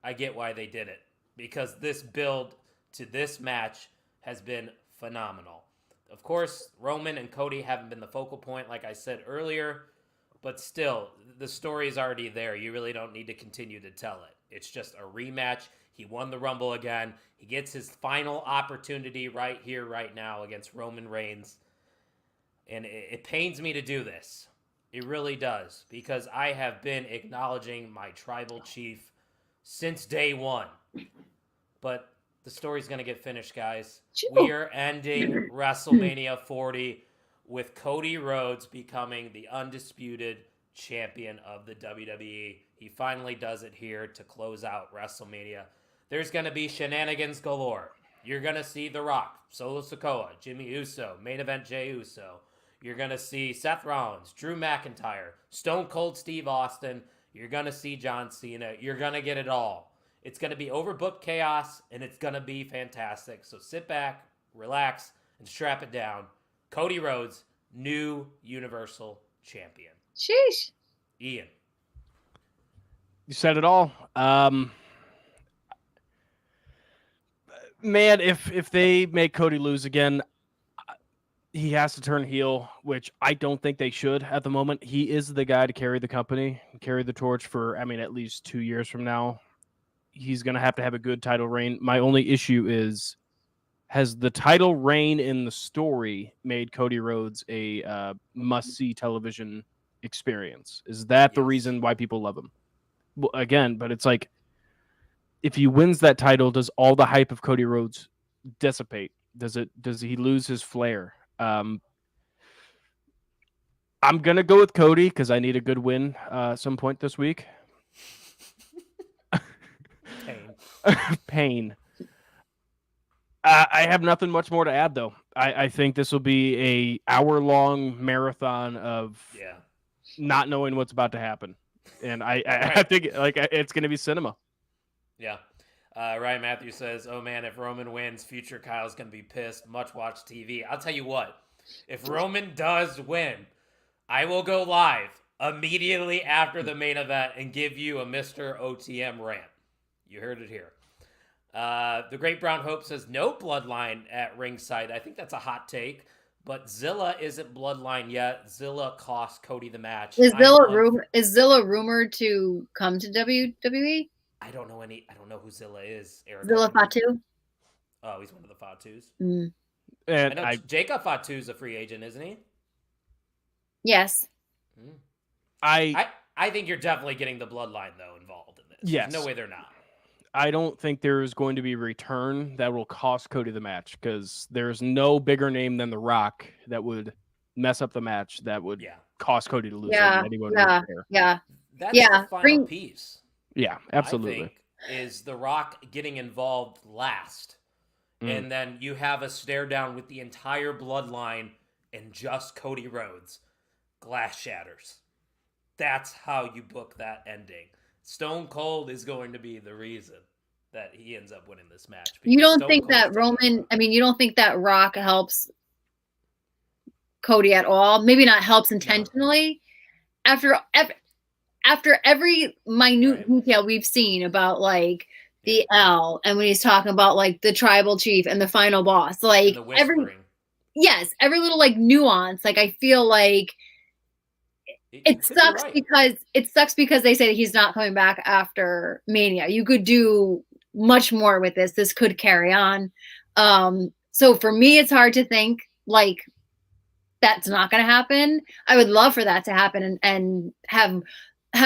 I get why they did it. Because this build to this match has been phenomenal. Of course, Roman and Cody haven't been the focal point, like I said earlier, but still, the story is already there. You really don't need to continue to tell it. It's just a rematch. He won the Rumble again. He gets his final opportunity right here, right now against Roman Reigns. And it pains me to do this. It really does, because I have been acknowledging my tribal chief since day one. But the story's going to get finished, guys. We are ending WrestleMania 40 with Cody Rhodes becoming the undisputed champion of the WWE. He finally does it here to close out WrestleMania. There's going to be shenanigans galore. You're going to see The Rock, Solo Sikoa, Jimmy Uso, main event Jey Uso. You're going to see Seth Rollins, Drew McIntyre, Stone Cold Steve Austin. You're going to see John Cena. You're going to get it all. It's going to be overbooked chaos, and it's going to be fantastic. So sit back, relax, and strap it down. Cody Rhodes, new Universal Champion. Sheesh. Ian. You said it all. Man, if they make Cody lose again, he has to turn heel, which I don't think they should at the moment. He is the guy to carry the company, carry the torch for, at least 2 years from now. He's going to have a good title reign. My only issue is, has the title reign in the story made Cody Rhodes a must-see television experience? Is that the reason why people love him? Well, again, but it's like, if he wins that title, does all the hype of Cody Rhodes dissipate? Does he lose his flair? I'm gonna go with Cody because I need a good win some point this week. Pain. I have nothing much more to add, though. I think this will be a hour-long marathon of not knowing what's about to happen, and I think it's going to be cinema. Yeah. Ryan Matthews says, "Oh man, if Roman wins, future Kyle's gonna be pissed. Much watch TV." I'll tell you what. If Roman does win, I will go live immediately after the main event and give you a Mr. OTM rant. You heard it here. The Great Brown Hope says no bloodline at ringside. I think that's a hot take, but Zilla isn't bloodline yet. Zilla cost Cody the match. Is Zilla rumored to come to WWE? I don't know who Zilla is. Eric, Zilla Fatu? Oh, he's one of the Fatus. Mm. And I know Jacob Fatu's a free agent, isn't he? Yes. I think you're definitely getting the bloodline though involved in this. Yes. There's no way they're not. I don't think there's going to be a return that will cost Cody the match because there's no bigger name than The Rock that would mess up the match that would cost Cody to lose. Yeah. That's the final piece. Yeah, absolutely. I think, is The Rock getting involved last. And then you have a stare down with the entire bloodline and just Cody Rhodes. Glass shatters. That's how you book that ending. Stone Cold is going to be the reason that he ends up winning this match. You don't think that you don't think that Rock helps Cody at all? Maybe not helps intentionally. No. After every minute detail we've seen about like the L, and when he's talking about like the tribal chief and the final boss, like every little like nuance, like I feel like it sucks because they say that he's not coming back after Mania. You could do much more with this. This could carry on. So for me, it's hard to think like that's not going to happen. I would love for that to happen and have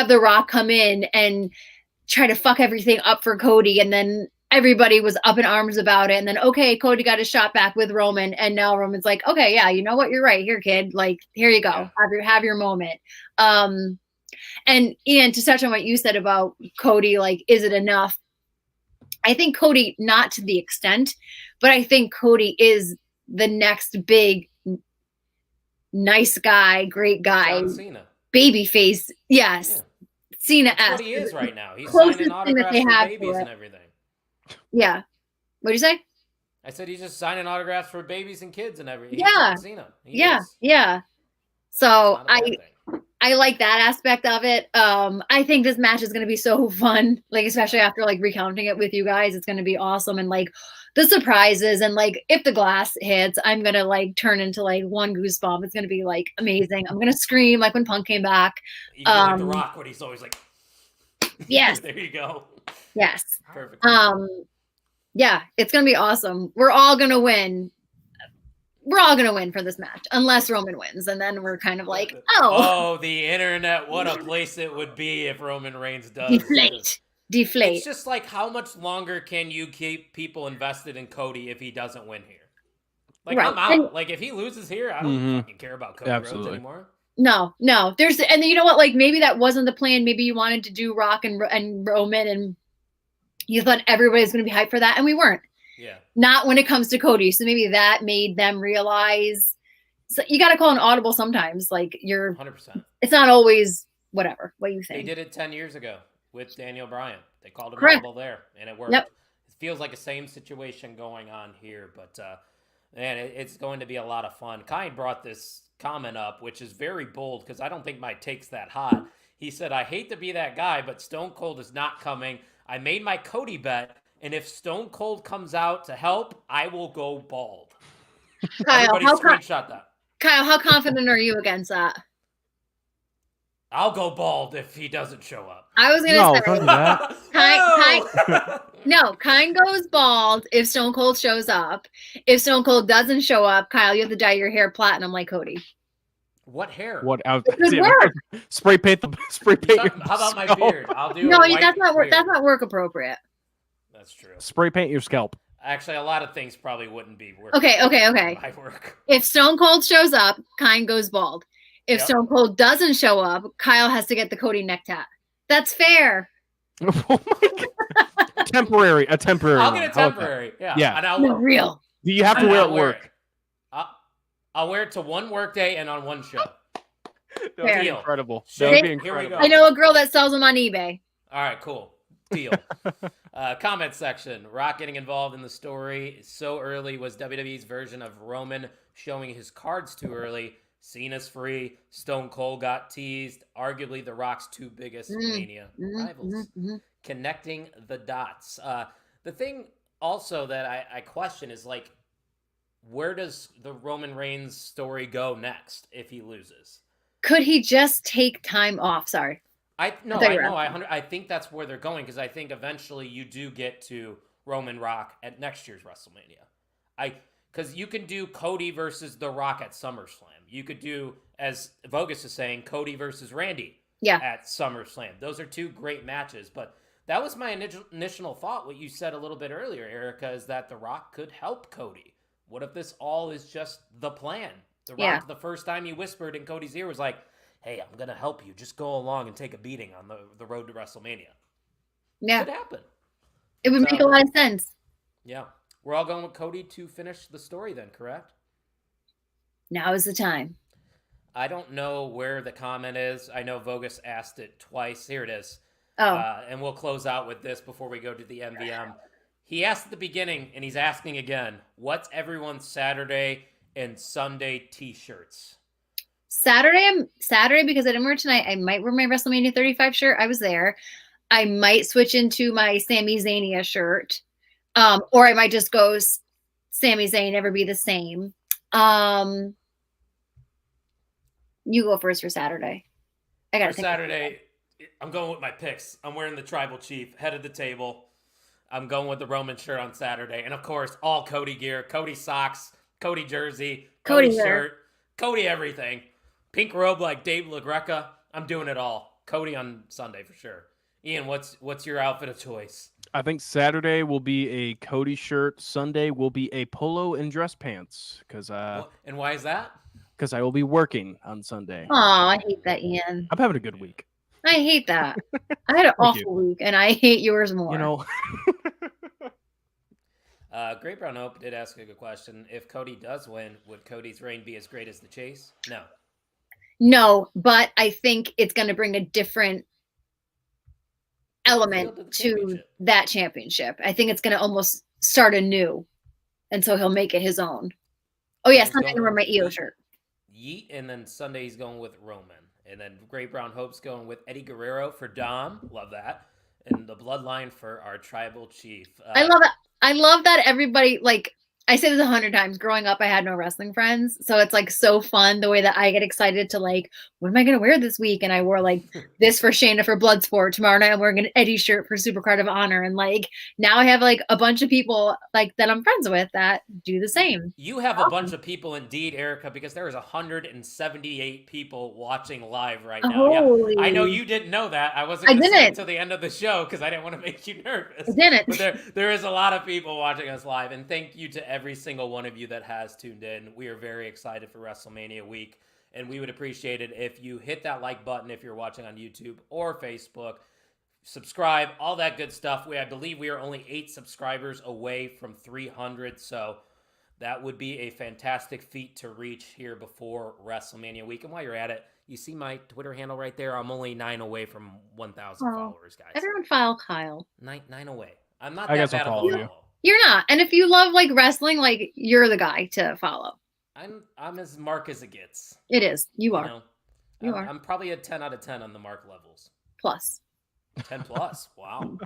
The Rock come in and try to fuck everything up for Cody, and then everybody was up in arms about it, and then okay, Cody got his shot back with Roman, and now Roman's like, okay, yeah, you know what, you're right, here kid, like here you go, have your moment. And Ian, to touch on what you said about Cody, like is it enough? I think Cody, not to the extent, but I think Cody is the next big nice guy, great guy, John Cena. Baby face, yes. Cena-esque. That's what he is right now. He's signing autographs for babies and everything. Yeah. What'd you say? I said he's just signing autographs for babies and kids and everything. Yeah. Yeah. So I like that aspect of it. I think this match is going to be so fun, like especially after like recounting it with you guys. It's going to be awesome, and like the surprises, and like if the glass hits, I'm going to like turn into like one goosebump. It's going to be like amazing. I'm going to scream like when Punk came back. You like The Rock when he's always like, yes. There you go. Yes. Perfect. Yeah, it's going to be awesome. We're all going to win. We're all going to win for this match, unless Roman wins. And then we're kind of like, oh, the internet, what a place it would be if Roman Reigns does. Deflate. It's just like, how much longer can you keep people invested in Cody if he doesn't win here? Like, I'm out. Like, if he loses here, I don't fucking care about Cody Rhodes anymore. No. And you know what? Like, maybe that wasn't the plan. Maybe you wanted to do Rock and Roman, and you thought everybody's going to be hyped for that, and we weren't. Yeah. Not when it comes to Cody. So maybe that made them realize. So you got to call an audible sometimes. Like, you're 100%. It's not always whatever. What do you think? They did it 10 years ago with Daniel Bryan. They called him audible there, and it worked. Yep. It feels like the same situation going on here, but man, it's going to be a lot of fun. Kine brought this comment up, which is very bold because I don't think my take's that hot. He said, "I hate to be that guy, but Stone Cold is not coming. I made my Cody bet, and if Stone Cold comes out to help, I will go bald." Kyle, screenshot that. Kyle, how confident are you against that? I'll go bald if he doesn't show up. I was going to say, Kine goes bald if Stone Cold shows up. If Stone Cold doesn't show up, Kyle, you have to dye your hair platinum like Cody. What hair? What out? Spray paint How about my beard? I'll do. No, that's not work. That's not work appropriate. That's true. Spray paint your scalp. Actually, a lot of things probably wouldn't be work. Okay. My work. If Stone Cold shows up, Kine goes bald. If Stone Cold doesn't show up, Kyle has to get the Cody neck tat. That's fair. Oh my God. Temporary. I'll get a temporary. Yeah. And I'll real. Do you have to wear it at work? I'll wear it to one work day and on one show. That would be incredible. I know a girl that sells them on eBay. All right, cool. Deal. Comment section. Rock getting involved in the story so early was WWE's version of Roman showing his cards too early. Cena's free. Stone Cold got teased. Arguably the Rock's two biggest Mania rivals. Connecting the dots. The thing also that I question is, like, where does the Roman Reigns story go next if he loses? Could he just take time off? Sorry. I think that's where they're going, because I think eventually you do get to Roman Rock at next year's WrestleMania. Because you can do Cody versus The Rock at SummerSlam. You could do, as Vogus is saying, Cody versus Randy at SummerSlam. Those are two great matches. But that was my initial thought, what you said a little bit earlier, Erica, is that The Rock could help Cody. What if this all is just the plan? The Rock, the first time he whispered in Cody's ear, was like, hey, I'm going to help you. Just go along and take a beating on the road to WrestleMania. Yeah. Could happen. It would make a lot of sense. Yeah. We're all going with Cody to finish the story then, correct? Now is the time. I don't know where the comment is. I know Vogus asked it twice. Here it is. Oh. And we'll close out with this before we go to the MVM. He asked at the beginning, and he's asking again, what's everyone's Saturday and Sunday T-shirts? Saturday, because I didn't wear tonight, I might wear my WrestleMania 35 shirt. I was there. I might switch into my Sami Zania shirt. Or I might just go Sami Zayn, never be the same. You go first for Saturday. I got to think. Saturday, I'm going with my picks. I'm wearing the Tribal Chief, head of the table. I'm going with the Roman shirt on Saturday. And, of course, all Cody gear, Cody socks, Cody jersey, Cody shirt, Cody everything. Pink robe like Dave LaGreca. I'm doing it all. Cody on Sunday for sure. Ian, what's your outfit of choice? I think Saturday will be a Cody shirt. Sunday will be a polo and dress pants. And why is that? Because I will be working on Sunday. Oh, I hate that, Ian. I'm having a good week. I hate that. I had an awful week, and I hate yours more. You know. Great Brown Hope did ask a good question. If Cody does win, would Cody's reign be as great as the chase? No, but I think it's going to bring a different element to that championship. I think it's going to almost start anew, and so he'll make it his own. Oh, yeah, Sunday I'm going to wear my Iyo shirt. Yeet, and then Sunday he's going with Roman. And then Great Brown Hope's going with Eddie Guerrero for Dom. Love that. And the Bloodline for our Tribal Chief. I love that. I love that everybody, like, I say this 100 times. Growing up, I had no wrestling friends. So it's, like, so fun the way that I get excited to, like, what am I going to wear this week? And I wore, like, this for Shayna for Bloodsport. Tomorrow night I'm wearing an Eddie shirt for Supercard of Honor. And, like, now I have, like, a bunch of people, like, that I'm friends with that do the same. You have a bunch of people indeed, Erica, because there is 178 people watching live right now. Holy. Yeah, I know you didn't know that. I wasn't going to say it until the end of the show because I didn't want to make you nervous. I didn't. But there is a lot of people watching us live. And thank you to every single one of you that has tuned in. We are very excited for WrestleMania week, and we would appreciate it if you hit that like button if you're watching on YouTube or Facebook. Subscribe, all that good stuff. I believe we are only 8 subscribers away from 300, so that would be a fantastic feat to reach here before WrestleMania week. And while you're at it, you see my Twitter handle right there? I'm only 9 away from 1,000 followers, guys. Everyone follow Kyle. 9 away. I'm not that bad of a follow. You're not. And if you love, like, wrestling, like, you're the guy to follow. I'm as Mark as it gets. It is. You are. You are. I'm probably a 10 out of 10 on the Mark levels. Plus. 10 plus. Wow.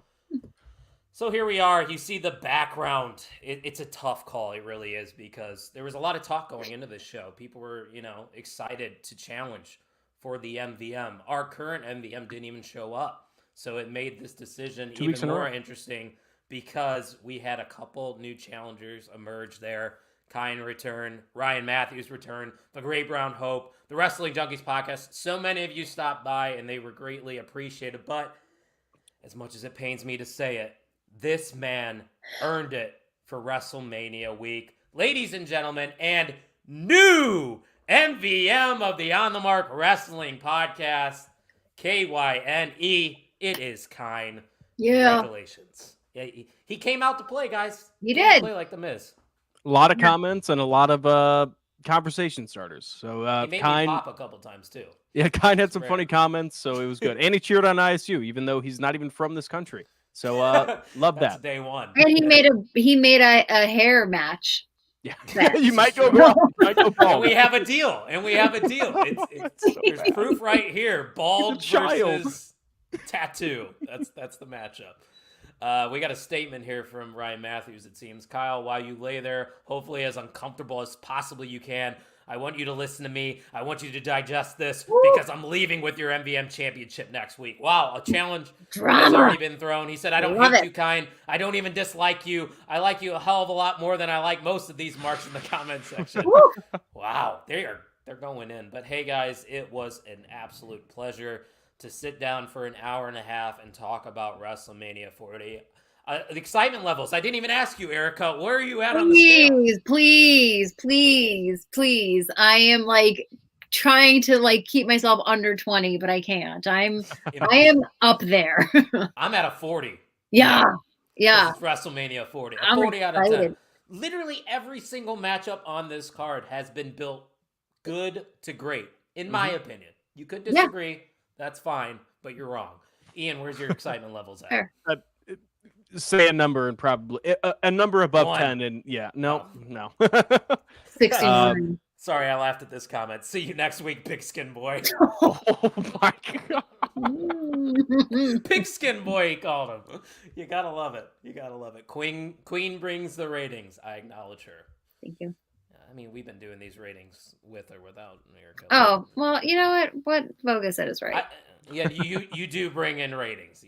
So here we are. You see the background. It's a tough call. It really is, because there was a lot of talk going into this show. People were, excited to challenge for the MVM. Our current MVM didn't even show up. So it made this decision even more interesting, because we had a couple new challengers emerge there. Kine return, Ryan Matthews return, the Great Brown Hope, the Wrestling Junkies podcast. So many of you stopped by, and they were greatly appreciated. But as much as it pains me to say it, this man earned it for WrestleMania week. Ladies and gentlemen, and new MVM of the On the Mark Wrestling podcast, KYNE, it is Kine. Yeah. Congratulations. Yeah, he came out to play, guys. He did. Play like the Miz. A lot of comments and a lot of conversation starters. So he made me pop a couple times too. Yeah, Kine had some funny comments, so it was good. And he cheered on ISU, even though he's not even from this country. So love That's that. day one. And he made a hair match. Yeah, That's you might go true. bald. You might go And bald. we have a deal. There's proof right here. Bald child. versus tattoo. That's the matchup. We got a statement here from Ryan Matthews, it seems. Kyle, while you lay there, hopefully as uncomfortable as possibly you can, I want you to listen to me. I want you to digest this because I'm leaving with your MVM championship next week. Wow, a challenge has already been thrown. He said, I don't hate you, kind. I don't even dislike you. I like you a hell of a lot more than I like most of these marks in the comment section. Wow, they're going in. But hey, guys, it was an absolute pleasure to sit down for an hour and a half and talk about WrestleMania 40. The excitement levels. I didn't even ask you, Erica. Where are you at on the scale? Please. I am like trying to like keep myself under 20, but I can't. I am up there. I'm at a 40. Yeah. This is WrestleMania 40. A I'm 40 out of excited. 10. Literally every single matchup on this card has been built good to great, in my opinion. You could disagree. That's fine, but you're wrong. Ian, where's your excitement levels at? Sure. Say a number and probably a number above 1. 10 and no. 69. Sorry, I laughed at this comment. See you next week, Pigskin Boy. Oh my god. Pigskin Boy, he called him. You gotta love it. Queen brings the ratings. I acknowledge her. Thank you. I mean, we've been doing these ratings with or without Erica. Oh, well, you know what Voga said is right. You do bring in ratings,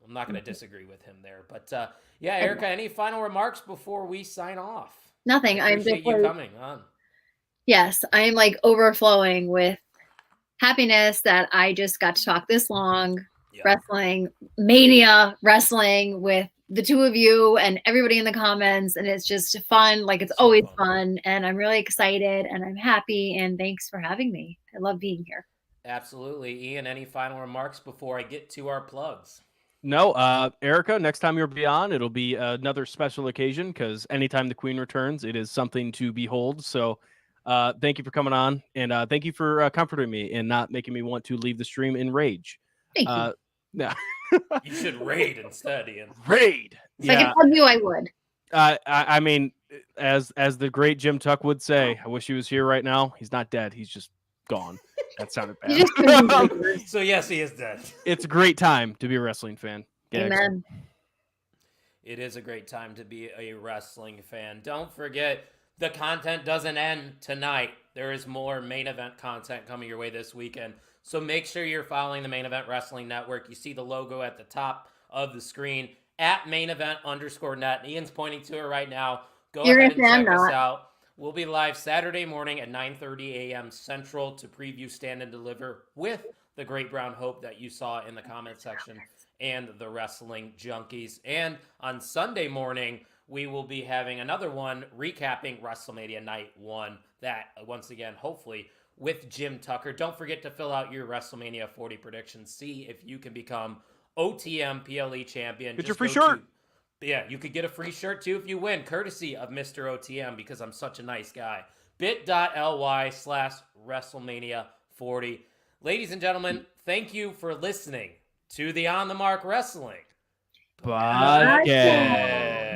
I'm not going to disagree with him there. But Erica, any final remarks before we sign off? Nothing. I appreciate you coming on. Yes, I'm like overflowing with happiness that I just got to talk this long. Wrestling Mania, wrestling with the two of you and everybody in the comments, and it's just fun. Like it's always fun, and I'm really excited and I'm happy. And thanks for having me. I love being here. Absolutely, Ian. Any final remarks before I get to our plugs? No, Erica, next time you'll be on, it'll be another special occasion because anytime the Queen returns, it is something to behold. So thank you for coming on, and thank you for comforting me and not making me want to leave the stream in rage. Thank you. No. You should raid instead, Ian. Raid. If I could hug you, I would. I mean, as the great Jim Tuck would say, I wish he was here right now. He's not dead. He's just gone. That sounded bad. So yes, he is dead. It's a great time to be a wrestling fan. Amen. It is a great time to be a wrestling fan. Don't forget, the content doesn't end tonight. There is more main event content coming your way this weekend. So make sure you're following the Main Event Wrestling Network. You see the logo at the top of the screen at @mainevent_net. Ian's pointing to it right now. Go ahead and check us out. We'll be live Saturday morning at 9:30 a.m. Central to preview Stand and Deliver with the Great Brown Hope that you saw in the comment section and the Wrestling Junkies. And on Sunday morning, we will be having another one recapping WrestleMania Night 1. That, once again, hopefully with Jim Tucker. Don't forget to fill out your WrestleMania 40 predictions. See if you can become OTM PLE champion. Get your free shirt. You could get a free shirt too if you win, courtesy of Mr. OTM because I'm such a nice guy. bit.ly/WrestleMania40. Ladies and gentlemen, thank you for listening to the On the Mark Wrestling Podcast.